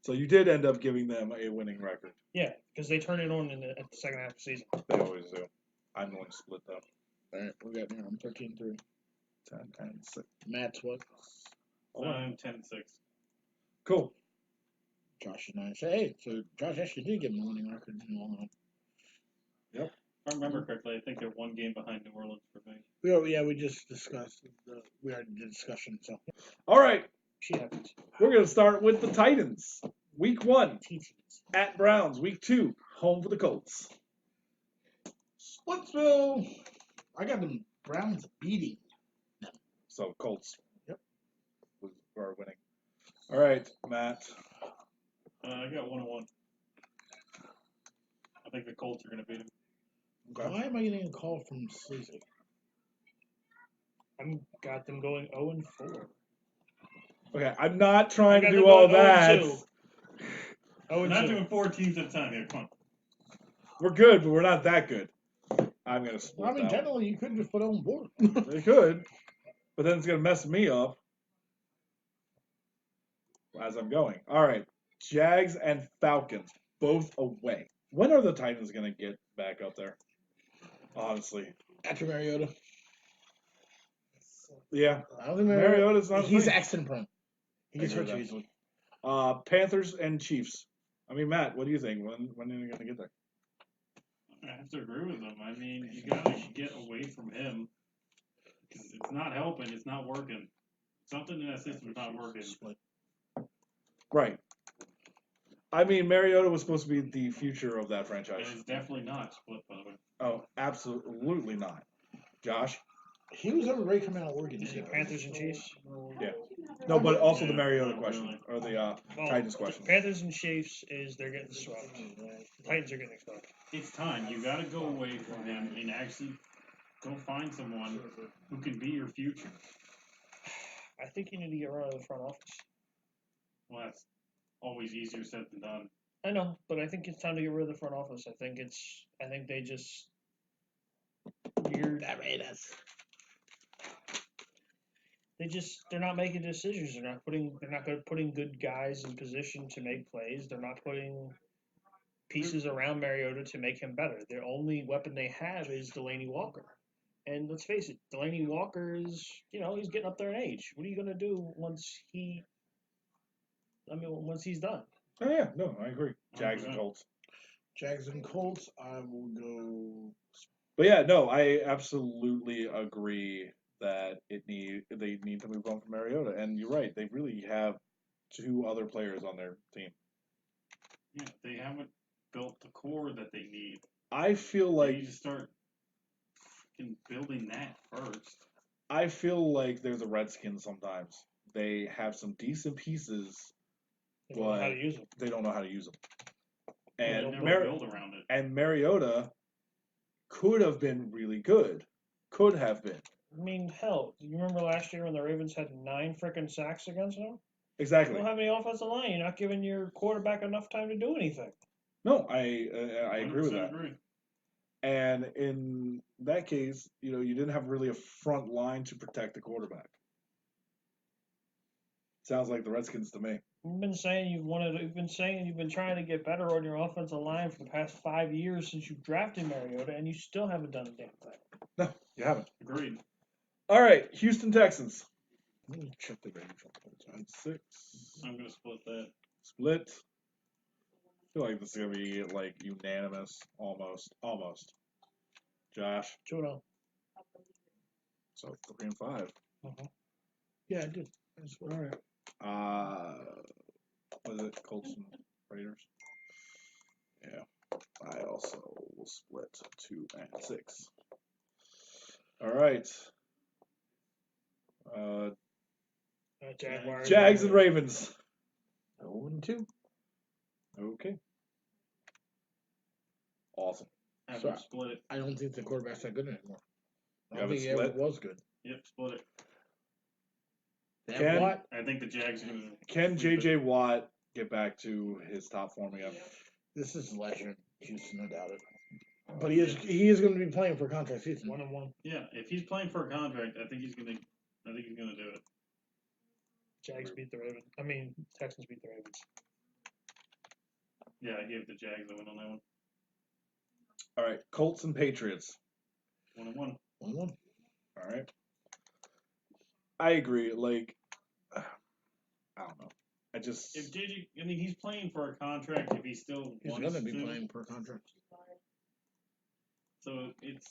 So you did end up giving them a winning record. Yeah, because they turned it on at the second half of the season. They always do. I'm going to split them. All right, we got now. I'm 13-3. 10-6. Matt's what? So I'm 10-6. Cool. Josh and I say, hey, so Josh actually did give him a winning record in the long run. I remember correctly, I think they're one game behind New Orleans for me. We just discussed. We already did discussion. So All right, She happens. we're gonna start with the Titans. Week 1 TTs. at Browns. Week 2 home for the Colts. Splitsville. I got the Browns beating. So Colts. Yep. Are winning. All right, Matt. I got 1-1. I think the Colts are going to beat them. Okay. Why am I getting a call from Sleazy? I'm got them going 0-4. Okay, I'm not trying to I got do them all going that. 0-2. We're not 0-2. doing 4 teams at a time here. Come on. We're good, but we're not that good. I'm gonna split I mean, that one. technically, you could just put it on board. They could, but then it's gonna mess me up as I'm going. All right, Jags and Falcons, both away. When are the Titans gonna get back up there? Honestly, After Mariota. yeah. I don't think Mariota's not a He's thing. accident prone. He gets I agree hurt with too that. easily. Panthers and Chiefs. I mean, Matt, what do you think? When are you gonna get there? I have to agree with them. I mean, you got to get away from him. 'Cause it's not helping. It's not working. Something in that system is not working. Split. Right. I mean, Mariota was supposed to be the future of that And franchise. it's definitely not split, by the way. Oh, absolutely not. Josh? He was overrated coming out of Oregon. You see Panthers and Chiefs? Yeah. No, but also the Yeah, Mariota not question, really. or the Well, Titans question. Panthers and Chiefs is they're getting swept. The Titans are getting swept. It's time. You got to go away from him and actually go find someone who can be your future. I think you need to get rid of the front office. Well, that's always easier said than done. I know, but I think it's time to get rid of the front office. I think they just they're not making decisions. They're not putting good guys in position to make plays. They're not putting pieces around Mariota to make him better. Their only weapon they have is Delaney Walker. And let's face it, Delaney Walker is, he's getting up there in age. What are you going to do once he's done? Oh, yeah, no, I agree. Jags and 100%. Colts. Jags and Colts. I will go. But yeah, no, I absolutely agree that they need to move on from Mariota. And you're right, they really have 2 other players on their team. Yeah, they haven't built the core that they need. I feel They like need to start fucking building that first. I feel like they're the Redskins sometimes. They have some decent pieces, They don't know how but to use them. they don't know how to use them. They And never build around it. and Mariota could have been really good. Could have been. I mean, hell, you remember last year when the Ravens had 9 freaking sacks against them? You Exactly. don't have any offensive line. You're not giving your quarterback enough time to do anything. No, I agree with 100% that. Agree. And in that case, you didn't have really a front line to protect the quarterback. Sounds like the Redskins to me. You've been saying you've been trying to get better on your offensive line for the past 5 years since you drafted Mariota, and you still haven't done a damn thing. No, you haven't. Agreed. All right, Houston Texans. Let me check the range on 6. I'm going to split that. Split. I feel like this is gonna be like unanimous, almost. Josh. 2-0. So 3 and 5. Yeah, I did. All right. What is it? Colts and Raiders. Yeah. I also will split 2 and 6. All right. Jaguars. Jags and Ravens. 0-2. Okay. Awesome. I have So- to split it. I don't think the quarterback's that good anymore. I You don't have think it he ever split? was good. Yep, split it. They Ken? have what? I think the Jags are going to. Can J.J. Watt get back to his top form again? This is last year in Houston, no doubt it. But he is going to be playing for a contract season. 1-1. Yeah, if he's playing for a contract, I think he's going to do it. Jags beat the Ravens. I mean, Texans beat the Ravens. Yeah, I gave the Jags the win on that one. All right. Colts and Patriots. 1-1. 1-1. All right. I agree. Like, I don't know. I just. If JJ, I mean, he's playing for a contract. If he still He's wants going to be to, playing per contract. So it's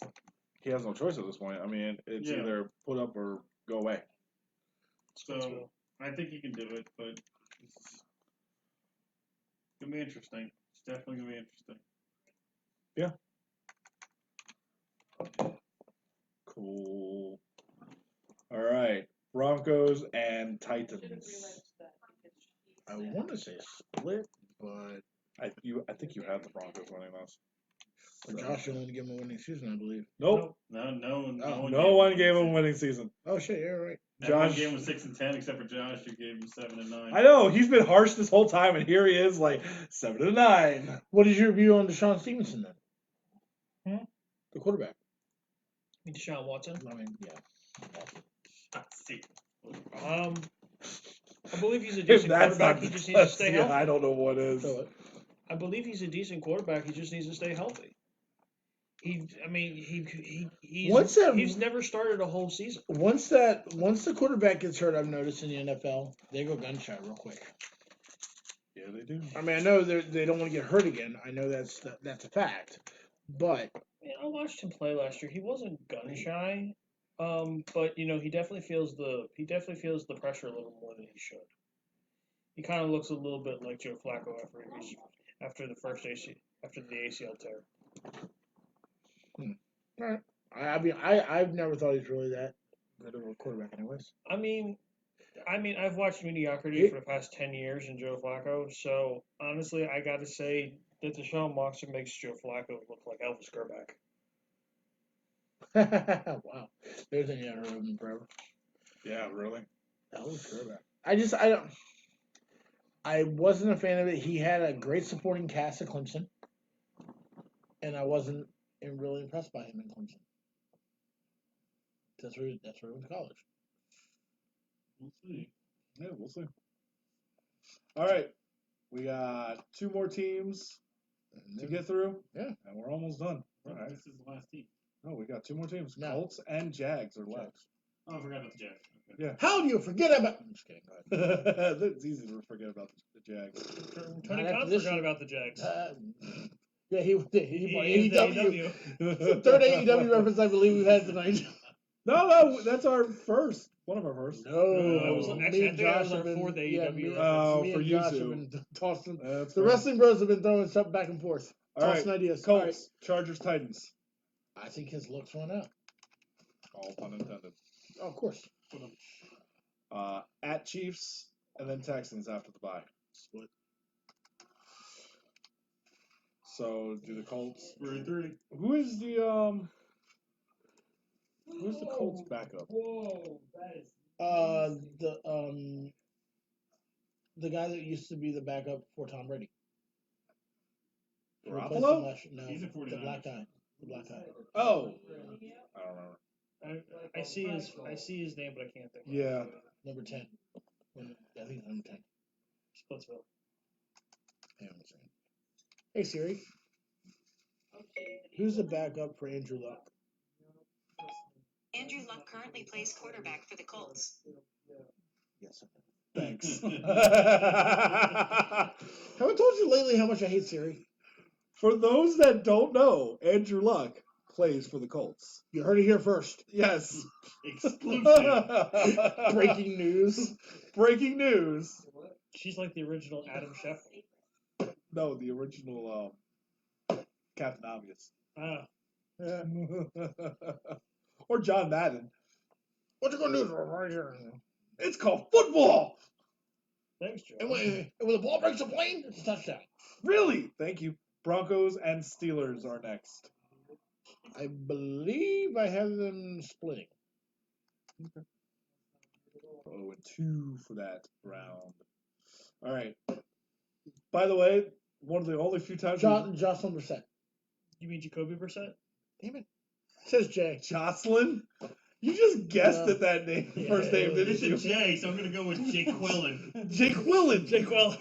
He has no choice at this point. I mean, it's Yeah. either put up or go away. so I think he can do it, but it's gonna be interesting. It's definitely gonna be interesting. Cool. All right. Broncos and Titans. I want to say split, but I think you have the Broncos winning this. Josh only gave him a winning season, I believe. Nope. No one gave him a winning season. Oh shit, you're right. Everyone Josh- gave him 6-10 except for Josh, who gave him 7-9. I know he's been harsh this whole time, and here he is, like 7-9. What is your view on Deshaun Stevenson then? The quarterback. Deshaun Watson. I mean, yeah. See. I believe he's a If decent that's quarterback. not He just needs to stay yeah, healthy. I don't know what is. So what? I believe he's a decent quarterback. He just needs to stay healthy. He's never started a whole season. Once the quarterback gets hurt, I've noticed in the NFL, they go gun shy real quick. Yeah, they do. I mean, I know they don't want to get hurt again. I know that's a fact. But I watched him play last year. He wasn't gun shy, but he definitely feels the pressure a little more than he should. He kind of looks a little bit like Joe Flacco after the ACL tear. right. I mean, I've never thought he's really that good of a quarterback, anyways. I mean, I've watched mediocrity for the past 10 years in Joe Flacco. So honestly, I got to say that Deshaun Watson makes Joe Flacco look like Elvis Grbac. Wow, there's any other of him forever. Yeah, really. That was quarterback. I wasn't a fan of it. He had a great supporting cast at Clemson, and I wasn't really impressed by him in Clemson. That's where he went to college. We'll see. Yeah, we'll see. All right, we got 2 more teams to get through. Yeah. And we're almost done. All right. This is the last team. No, we got 2 more teams. No. Colts and Jags are left. Oh, I forgot about the Jags. Okay. How do you forget about? I'm just kidding. Go ahead. It's easy to forget about the Jags. Tony Not after Khan this forgot year. about the Jags. Yeah, he bought He- AEW. It's the third AEW reference I believe we've had tonight. No, that's our first. One of our first. No, actually, I me and think that Josh was our have been. fourth Yeah, AEW me, reference. Oh, me for and you Josh two. have been tossing. That's The fine. wrestling bros have been throwing stuff back and forth, All right. tossing ideas. All right. Colts, Chargers, Titans. I think his looks run out. All pun intended. Oh, of course. At Chiefs and then Texans after the bye. Split. So do the Colts. 3-3. Who's the Colts backup? Whoa, that is. The guy that used to be the backup for Tom Brady. Who replaced him Garoppolo? last year. No, He's a the 49ers. black guy. The black guy. Oh, I don't remember. I see his name, but I can't think. Yeah. Number 10. I think it's number 10. Splitsville. Hang on a second. Hey Siri, who's the backup for Andrew Luck? Andrew Luck currently plays quarterback for the Colts. Yes. Thanks. Have I told you lately how much I hate Siri? For those that don't know, Andrew Luck plays for the Colts. You heard it here first. Yes. Exclusive. Breaking news. Breaking news. She's like the original Adam Schefter. No, the original Captain Obvious. Ah, Yeah. Or John Madden. What you gonna do right here? It's called football. thanks, Joe. And when the ball breaks the plane, it's a touchdown. Really? Thank you. Broncos and Steelers are next. I believe I have them splitting. 0-2 for that round. All right. By the way, one of the only few times Jocelyn Brissett. You mean Jacoby Brissett? Damn it. Says Jay. Jocelyn? You just guessed No. at that name, Yeah, first name, didn't It's a you? J, so I'm going to go with Jake Quillen. Jake Quillen. Jake Well.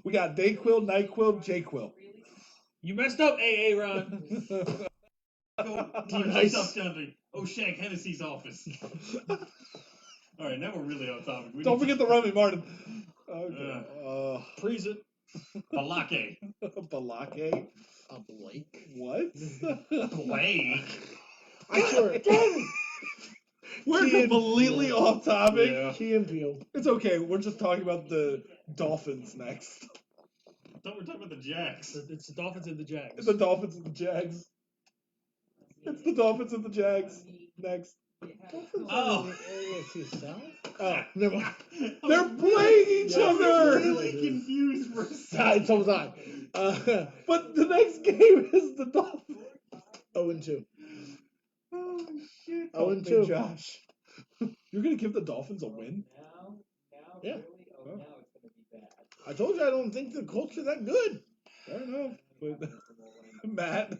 We got Dayquil, Nyquil, Jayquil. You messed up, AA Ron. Go Nice. stuff down to O'Shag Hennessy's office. All right, now we're really on topic. Don't forget the Remy Martin. Okay. Freeze it. Balake. Balake? A Blake. What? Blake. I swear. We're Key and completely Peele. off topic. Yeah. Key and Peele. It's okay. We're just talking about the Dolphins next. I thought we were talking about the Jags. It's the Dolphins and the Jags. It's the Dolphins and the Jags. It's the Dolphins and the Jags next. Oh. AFC South? Oh, never mind. They're playing each Yeah. other. Really confused for a second. So was I. But the next game is the Dolphins. 0-2. Oh shit! 0-2. Josh. You're gonna give the Dolphins a win? Yeah. Oh. I told you I don't think the Colts are that good. Fair enough. But Matt.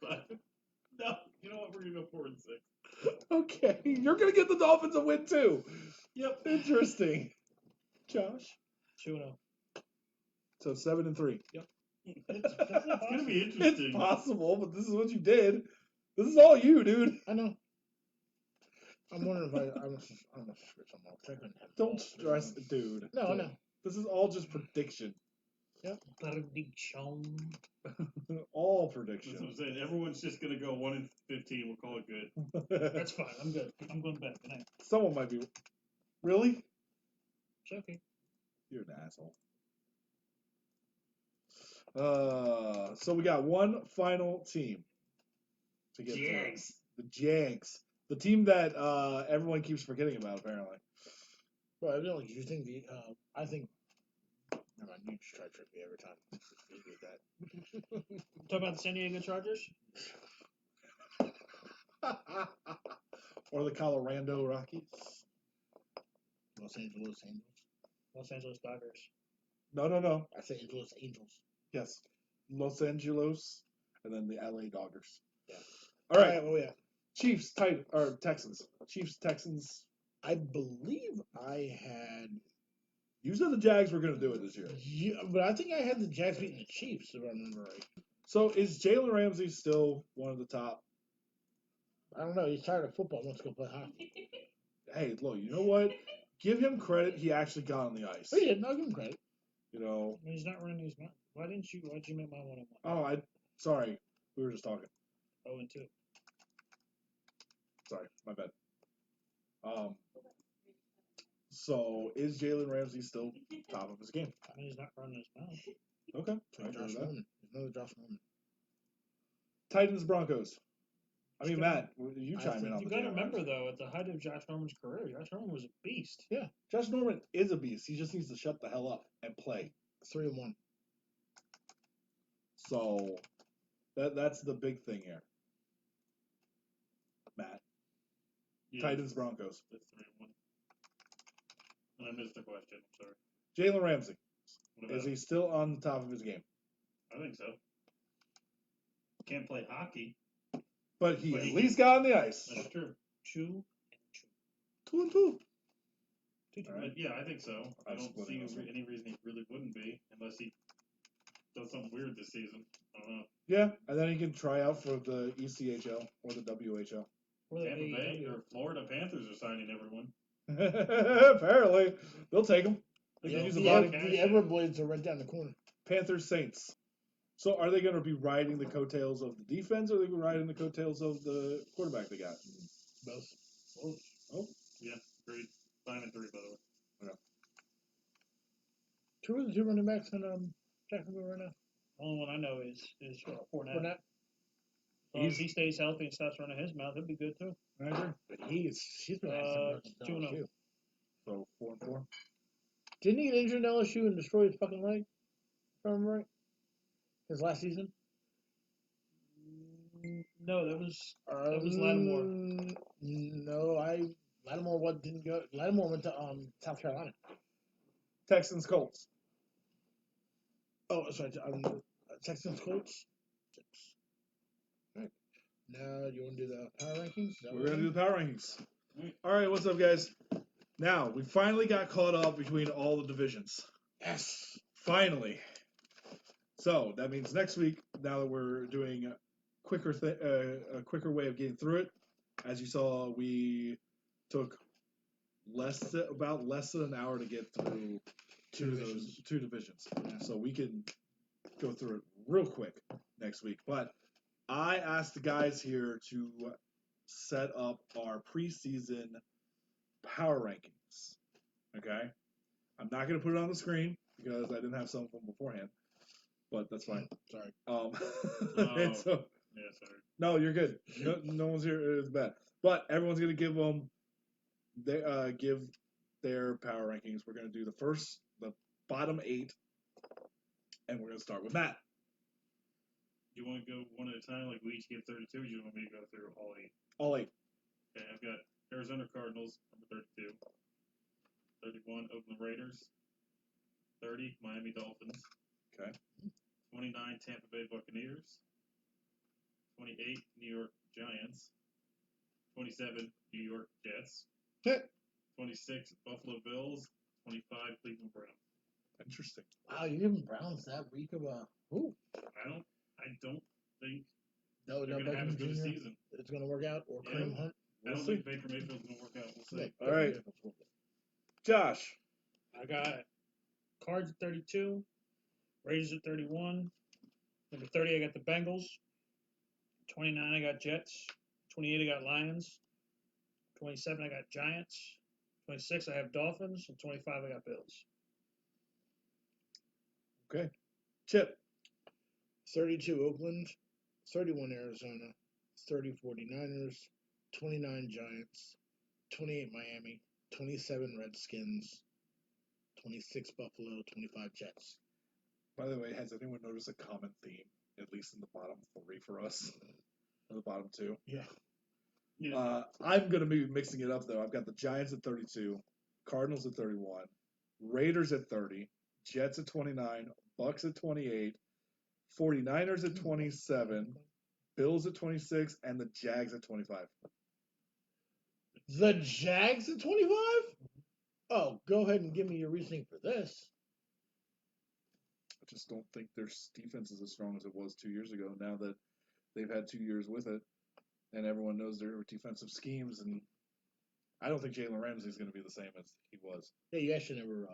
No, you know what? We're gonna go 4-6. Okay, you're gonna give the Dolphins a win too. Yep. Interesting. Josh. 2-0. So 7-3. Yep. It's gonna be It's interesting. possible, but this is what you did. This is all you, dude. I know. I'm wondering if I'm gonna switch them off. Don't stress, dude. No, I know. This is all just prediction. Prediction. All That's what I'm prediction. saying. Everyone's just gonna go 1-15. We'll call it good. That's fine. I'm good. I'm going back. Good night. Someone might be. Really? It's okay. You're an asshole. So we got one final team to get through. Jags. The Jags. The team that everyone keeps forgetting about, apparently. Well, evidently you think I think. Never mind, you just try to trick me every time. You do that. Talk about the San Diego Chargers. Or the Colorado Rockies. Los Angeles Angels. Los Angeles Dodgers. No. I say Angeles Angels. Yes. Los Angeles, and then the LA Dodgers. Yeah. All right. Oh yeah. Chiefs, or Texans. Chiefs, Texans. I believe I had. You said the Jags were going to do it this year. Yeah, but I think I had the Jags beating the Chiefs, if I remember right. So is Jalen Ramsey still one of the top? I don't know. He's tired of football. Wants to go play hockey. Hey, look, you know what? Give him credit. He actually got on the ice. But he did. I'll give him credit. You know. He's not running his mouth. Why'd you make my 1-1? Oh, sorry. We were just talking. 0-2. Sorry, my bad. So is Jalen Ramsey still top of his game? I mean, he's not running his mouth. Okay. I Like agree Josh with that. Norman. Another Josh Norman. Titans, Broncos. I mean, Matt, you chime in on You the got to Jalen remember, Ramsey. though, at the height of Josh Norman's career, Josh Norman was a beast. Yeah, Josh Norman is a beast. He just needs to shut the hell up and play. 3-1. So that's the big thing here. Matt. Yeah, Titans, Broncos. That's 3-1. And I missed the question. I'm sorry. Jalen Ramsey. What about Is he still on the top of his game? I think so. Can't play hockey. But he But at he least got on the ice. That's true. 2-2. 2-2. 2-2. All right. Yeah, I think so. I I'm don't splitting see this one. any reason he really wouldn't be, unless he does something weird this season. I don't know. Yeah, and then he can try out for the ECHL or the WHL. Or the Tampa Bay AEW. or Florida Panthers are signing everyone. Apparently, they'll take him. They can Yeah, use a the, body. the Everblades are right down the corner. Panthers, Saints. So are they going to be riding the coattails of the defense, or are they going to be riding the coattails of the quarterback they got? Both. Oh, Yeah, great. 9-3, by the way. Two of the two running backs in Jacksonville right now. Only one I know is Fournette. Fournette. Well, if he stays healthy and stops running his mouth, he'll be good too. I agree. But he's been acting 2-0. So 4-4. Didn't he get injured in LSU and destroy his fucking leg? If I remember right. His last season? No, that was Lattimore. No, Lattimore didn't go. Lattimore went to South Carolina. Texans, Colts. Oh, sorry. Texans Colts. 6. All right. Now you want to do the power rankings? Is that We're what going to do the power rankings. Right. All right, what's up, guys? Now, we finally got caught up between all the divisions. Yes. Finally. So, that means next week, now that we're doing a quicker way of getting through it, as you saw, we took less than an hour to get through two divisions. Yeah. So we can go through it real quick next week. But I asked the guys here to set up our preseason power rankings. Okay? I'm not going to put it on the screen because I didn't have some of them beforehand. But that's fine. Sorry. And so, Yeah, sorry. no, you're good. No one's here. It's bad. But everyone's going to give them give their power rankings. We're going to do the bottom 8, and we're going to start with Matt. You want to go one at a time, like we each give 32, or you want me to go through all 8? All 8. Okay, I've got Arizona Cardinals, number 32. 31, Oakland Raiders. 30, Miami Dolphins. Okay. 29, Tampa Bay Buccaneers. 28, New York Giants. 27, New York Jets. 26, Buffalo Bills. 25, Cleveland Browns. Interesting. Wow, you giving Browns that week of a. Ooh. I don't think No, they're going to have as good a season. It's going to work out, or Yeah. Kareem Hunt. I don't think Baker Mayfield's going to work out. We'll see. All right. Josh. I got Cards at 32, Raiders at 31. Number 30, I got the Bengals. 29, I got Jets. 28, I got Lions. 27, I got Giants. 26, I have Dolphins. And 25, I got Bills. Okay. Chip. 32 Oakland, 31 Arizona, 30 49ers, 29 Giants, 28 Miami, 27 Redskins, 26 Buffalo, 25 Jets. By the way, has anyone noticed a common theme, at least in the bottom 3 for us? Or the bottom 2? Yeah. I'm going to be mixing it up, though. I've got the Giants at 32, Cardinals at 31, Raiders at 30, Jets at 29, Bucks at 28, 49ers at 27, Bills at 26, and the Jags at 25. The Jags at 25? Oh, go ahead and give me your reasoning for this. I just don't think their defense is as strong as it was 2 years ago, now that they've had 2 years with it, and everyone knows their defensive schemes, and I don't think Jalen Ramsey is going to be the same as he was. Yeah, you actually never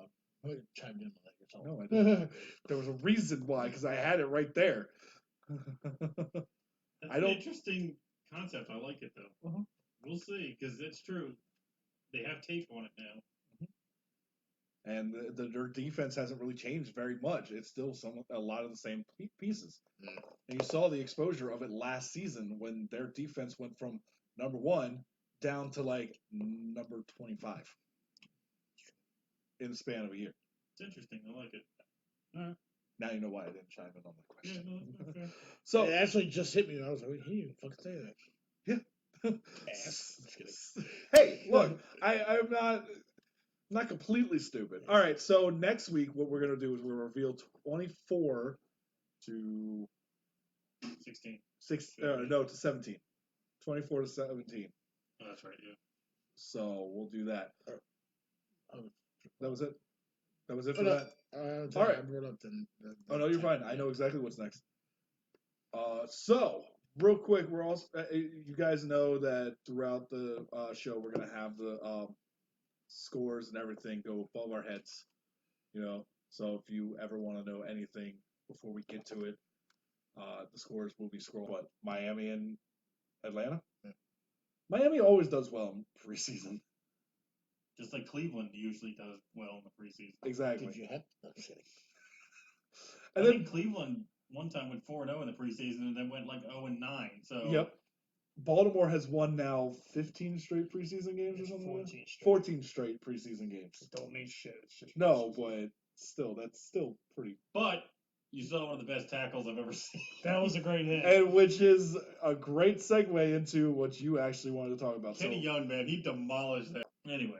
chimed in on that yourself. No, I didn't. There was a reason why, because I had it right there. That's an interesting concept. I like it, though. Uh-huh. We'll see, because it's true. They have tape on it now. And their defense hasn't really changed very much. It's still a lot of the same pieces. Yeah. And you saw the exposure of it last season when their defense went from number 1 down to like number 25 in the span of a year. It's interesting. I like it. Now you know why I didn't chime in on that Yeah, question. no, okay. So It actually just hit me, and I was like, he didn't fucking say that. yeah. Ass. Just kidding. Hey, look, I'm not completely stupid. All right, so next week what we're gonna do is we'll reveal 24 to 16. to 17. 24 to 17. Oh, that's right, yeah. So we'll do that. Oh. That was it. That was it Oh, for no. that. All right. I brought up the Oh no, you're fine. I know exactly what's next. So real quick, we're also you guys know that throughout the show we're gonna have the scores and everything go above our heads. You know, so if you ever want to know anything before we get to it, the scores will be scrolled. What, Miami and Atlanta? Yeah. Miami always does well in preseason. Just like Cleveland usually does well in the preseason. Exactly. Did you have? No, I'm just kidding. And I then think Cleveland one time went 4-0 in the preseason and then went like 0-9. So yep. Baltimore has won now 15 straight preseason games or something. 14 straight. 14 straight preseason games. It don't mean shit. It's just No, but still, that's still pretty. But you saw one of the best tackles I've ever seen. That was a great hit. And which is a great segue into what you actually wanted to talk about. Kenny Young, man, he demolished that. Anyway.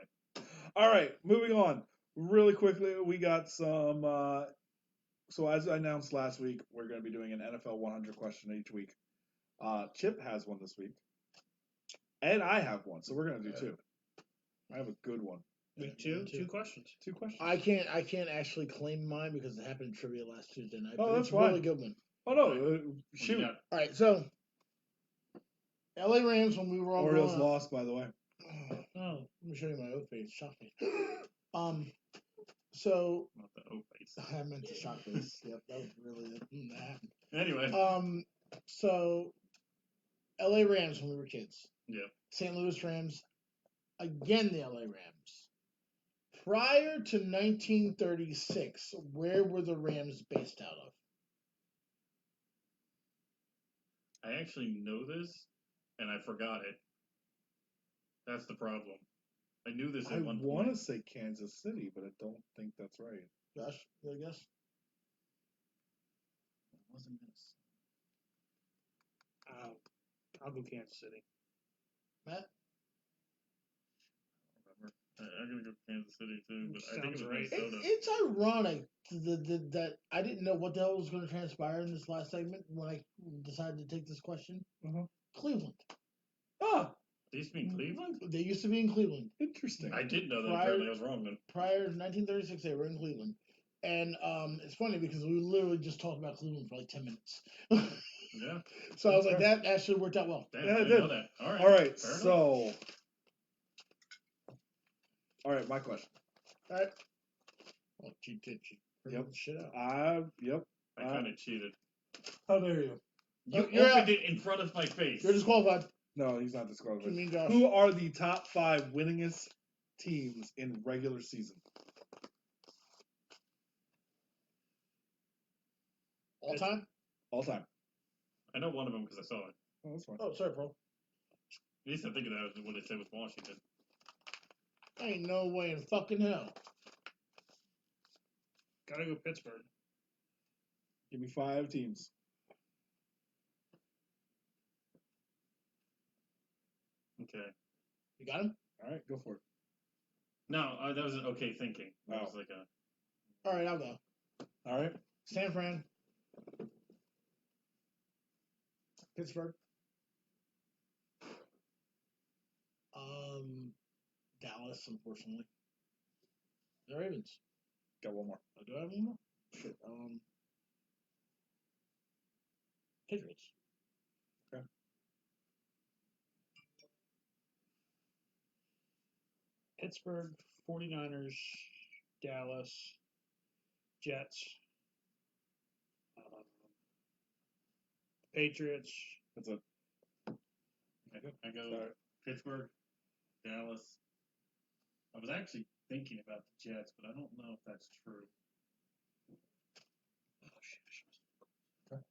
All right, moving on. Really quickly, we got some. So as I announced last week, we're going to be doing an NFL 100 question each week. Chip has one this week, and I have one, so we're going to do 2. I have a good one. Week 2, 2 questions. 2 questions. I can't actually claim mine because it happened in trivia last Tuesday night. Oh, but that's it's a really fine. good one. Oh no, What do shoot! you got? All right, so LA Rams when we were all Orioles growing up. lost, by the way. Oh, Oh, let me show you my O face. Shock face. So Not the O face. I meant the shock face. Yep, that was really that happened. Anyway. So LA Rams when we were kids. Yeah. St. Louis Rams. Again, the LA Rams. Prior to 1936, where were the Rams based out of? I actually know this, and I forgot it. That's the problem. I knew this I at one want point. to say Kansas City, but I don't think that's right. Josh, you got a guess? It wasn't this. I'll go Kansas City. Matt? I'm gonna go Kansas City too, but I think it Sounds was right. Minnesota. It's ironic that I didn't know what the hell was going to transpire in this last segment when I decided to take this question. Cleveland. Ah, They used to be in Cleveland? They used to be in Cleveland. interesting. I did know that. Prior- Apparently, I was wrong then. Prior to 1936, they were in Cleveland. And it's funny because we literally just talked about Cleveland for like 10 minutes. Yeah. So I was like, that actually worked out well. Damn, Yeah, I it didn't know did. that. All right. All right, Fair enough. so. All right, my question. All right. Oh, she did. She Yep. figured the shit out. Yep. I kind of cheated. How dare you? You You're opened out. it in front of my face. You're disqualified. No, he's not You disqualified. mean Josh? Who are the top 5 winningest teams in regular season? All time? All time. I know one of them because I saw it. Oh, that's fine. Oh, sorry, bro. At least I think of that when it said was Washington. Ain't no way in fucking hell. Gotta go Pittsburgh. Give me 5 teams. Okay. You got him? All right, go for it. No, that was an okay thinking. That Oh. was like a. All right, I'll go. All right. San Fran. Pittsburgh. Dallas, unfortunately. The Ravens. Got one more. Oh, do I have one more? Shit. Patriots. Pittsburgh, 49ers, Dallas, Jets, Patriots. That's it. I go All right. Pittsburgh, Dallas. I was actually thinking about the Jets, but I don't know if that's true.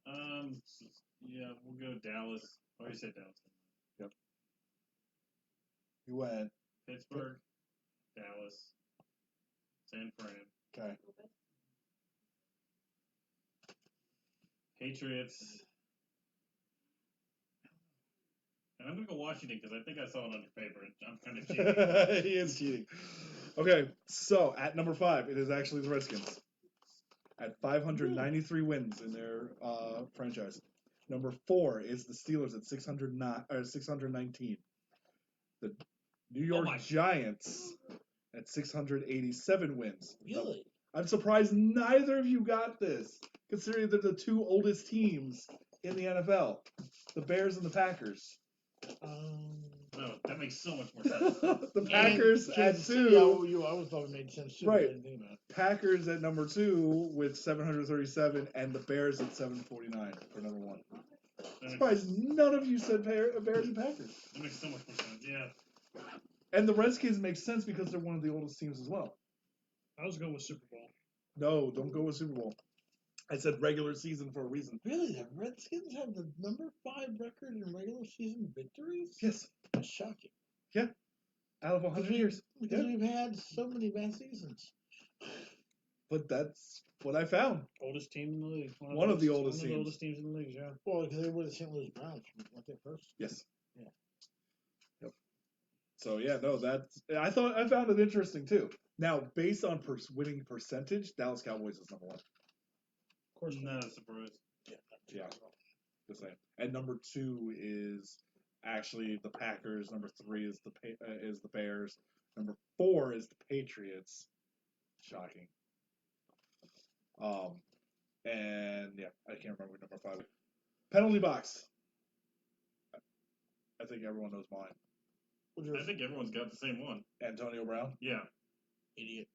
Oh, shit. Yeah, we'll go Dallas. Oh, you said Dallas. Yep. You went. Pittsburgh, Dallas, San Fran, Okay. Patriots. And I'm going to go Washington because I think I saw it on your paper. I'm kind of cheating. He is cheating. Okay, so at number 5, it is actually the Redskins. At 593 wins in their franchise. Number 4 is the Steelers at 619. The New York Giants at 687 wins. Really? I'm surprised neither of you got this, considering they're the 2 oldest teams in the NFL, the Bears and the Packers. No, that makes so much more sense. The Packers at Kansas 2. City, I always thought it made sense too. Right. I didn't think about it. Packers at number 2 with 737, and the Bears at 749 for number 1. I'm surprised none of you said Bears and Packers. That makes so much more sense, yeah. And the Redskins make sense because they're one of the oldest teams as well. I was going with Super Bowl. No, don't go with Super Bowl. I said regular season for a reason. Really? The Redskins have the number 5 record in regular season victories? Yes. That's shocking. Out of 100 years. Because we've had so many bad seasons. But that's what I found. Oldest team in the league. One of the oldest One of the teams. oldest teams in the league, yeah. Well, because they were the St. Louis Browns. Weren't they first? Yes. Yeah. Yep. So yeah, no, I found it interesting too. Now, based on winning percentage, Dallas Cowboys is number 1. Of course, Not a surprise. Yeah. The same. And number 2 is actually the Packers. Number 3 is the Bears. Number 4 is the Patriots. Shocking. And yeah, I can't remember number 5. Penalty box. I think everyone knows mine. I think everyone's got the same one. Antonio Brown. Yeah. Idiot.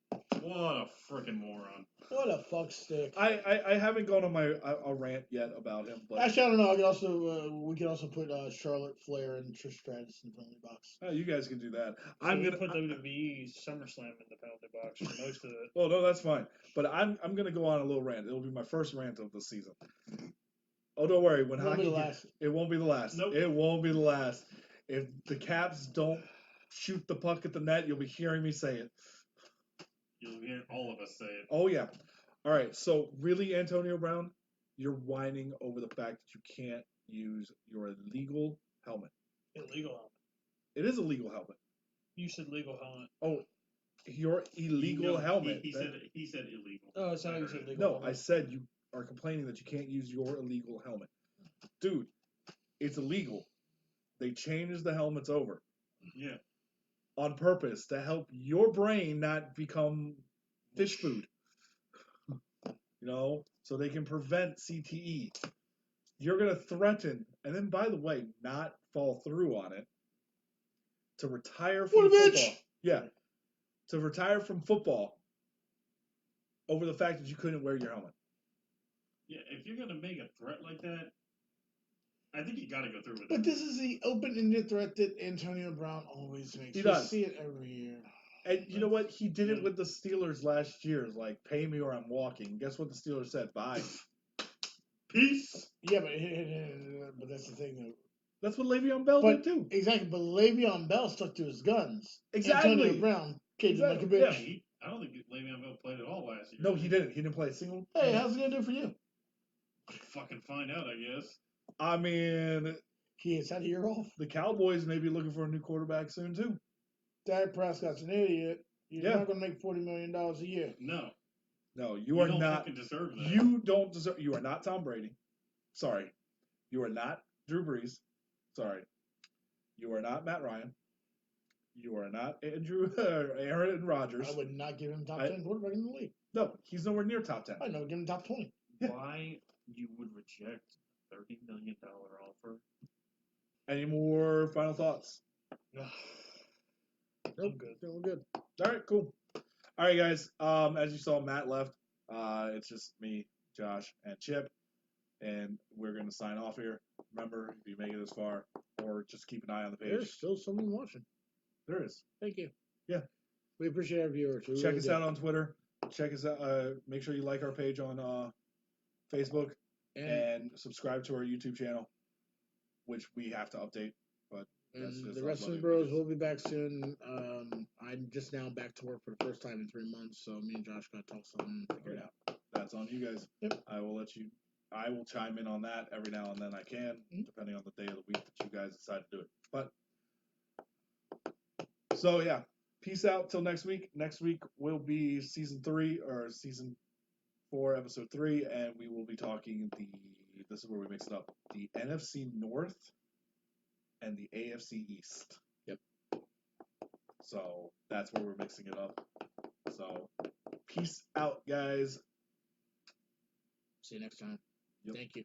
What a freaking moron. What a fuck stick. I haven't gone on a rant yet about him, but Actually, I don't know. I could also we could also put Charlotte Flair and Trish Stratus in the penalty box. you guys can do that. So I'm we gonna put WWE SummerSlam in the penalty box for most of it. Oh no, that's fine. But I'm gonna go on a little rant. It'll be my first rant of the season. Oh, don't worry. When It won't be hockey, the last. it won't be the last. Nope. It won't be the last. If the Caps don't shoot the puck at the net, you'll be hearing me say it. You'll hear all of us say it. Oh yeah. All right. So really, Antonio Brown, you're whining over the fact that you can't use your illegal helmet. Illegal helmet. It is a legal helmet. You said legal helmet. Oh, your illegal helmet. He said illegal. Oh, it's not you said legal. No, helmet. I said you are complaining that you can't use your illegal helmet. Dude, it's illegal. They changed the helmets over Yeah. on purpose to help your brain not become fish food. So they can prevent CTE. You're going to threaten, and then, by the way, not fall through on it, to retire from What a bitch! football. Yeah. To retire from football over the fact that you couldn't wear your helmet. Yeah, if you're gonna make a threat like that, I think you gotta go through with But it. this is the open-ended threat that Antonio Brown always makes. He We does. see it every year. And you know what? He did it Yeah. with the Steelers last year. Like, pay me or I'm walking. Guess what the Steelers said? Bye. Peace. Yeah, but that's the thing, though. That's what Le'Veon Bell But did too. exactly, but Le'Veon Bell stuck to his guns. Exactly. Antonio Brown caged him like a Exactly, bitch. yeah. I don't think Le'Veon Bell played at all last year. No, he didn't. He didn't play a single. Hey, how's it gonna do for you? Fucking find out, I guess. I mean, He has had a year off. the Cowboys may be looking for a new quarterback soon too. Dak Prescott's an idiot. You're Yeah. not gonna make $40 million a year. No. No, You you are don't not. fucking deserve that. You don't deserve. You are not Tom Brady. Sorry. You are not Drew Brees. Sorry. You are not Matt Ryan. You are not Aaron Rodgers. I would not give him top I- 10 quarterback in the league. No, he's nowhere near top 10. I'd never give him top 20. Yeah. Why you would reject a $30 million offer? Any more final thoughts? Nope, good. We're good. All right, cool. All right, guys. As you saw, Matt left. It's just me, Josh, and Chip, and we're gonna sign off here. Remember, if you make it this far, or just keep an eye on the page. There's still someone watching. There is. Thank you. Yeah. We appreciate our viewers. We Check really us do. out on Twitter. Check us out. Make sure you like our page on Facebook and subscribe to our YouTube channel, which we have to update. But that's And just the us Wrestling letting Bros you will be back soon. I'm just now back to work for the first time in 3 months, so me and Josh got to talk something, figure it out. That's on you guys. Yep. I will chime in on that every now and then I can, depending on the day of the week that you guys decide to do it. But so yeah, peace out till next week. Next week will be season 4, episode 3, and we will be talking this is where we mix it up, the NFC North and the AFC East. Yep. So that's where we're mixing it up. So peace out, guys. See you next time. Yep. Thank you.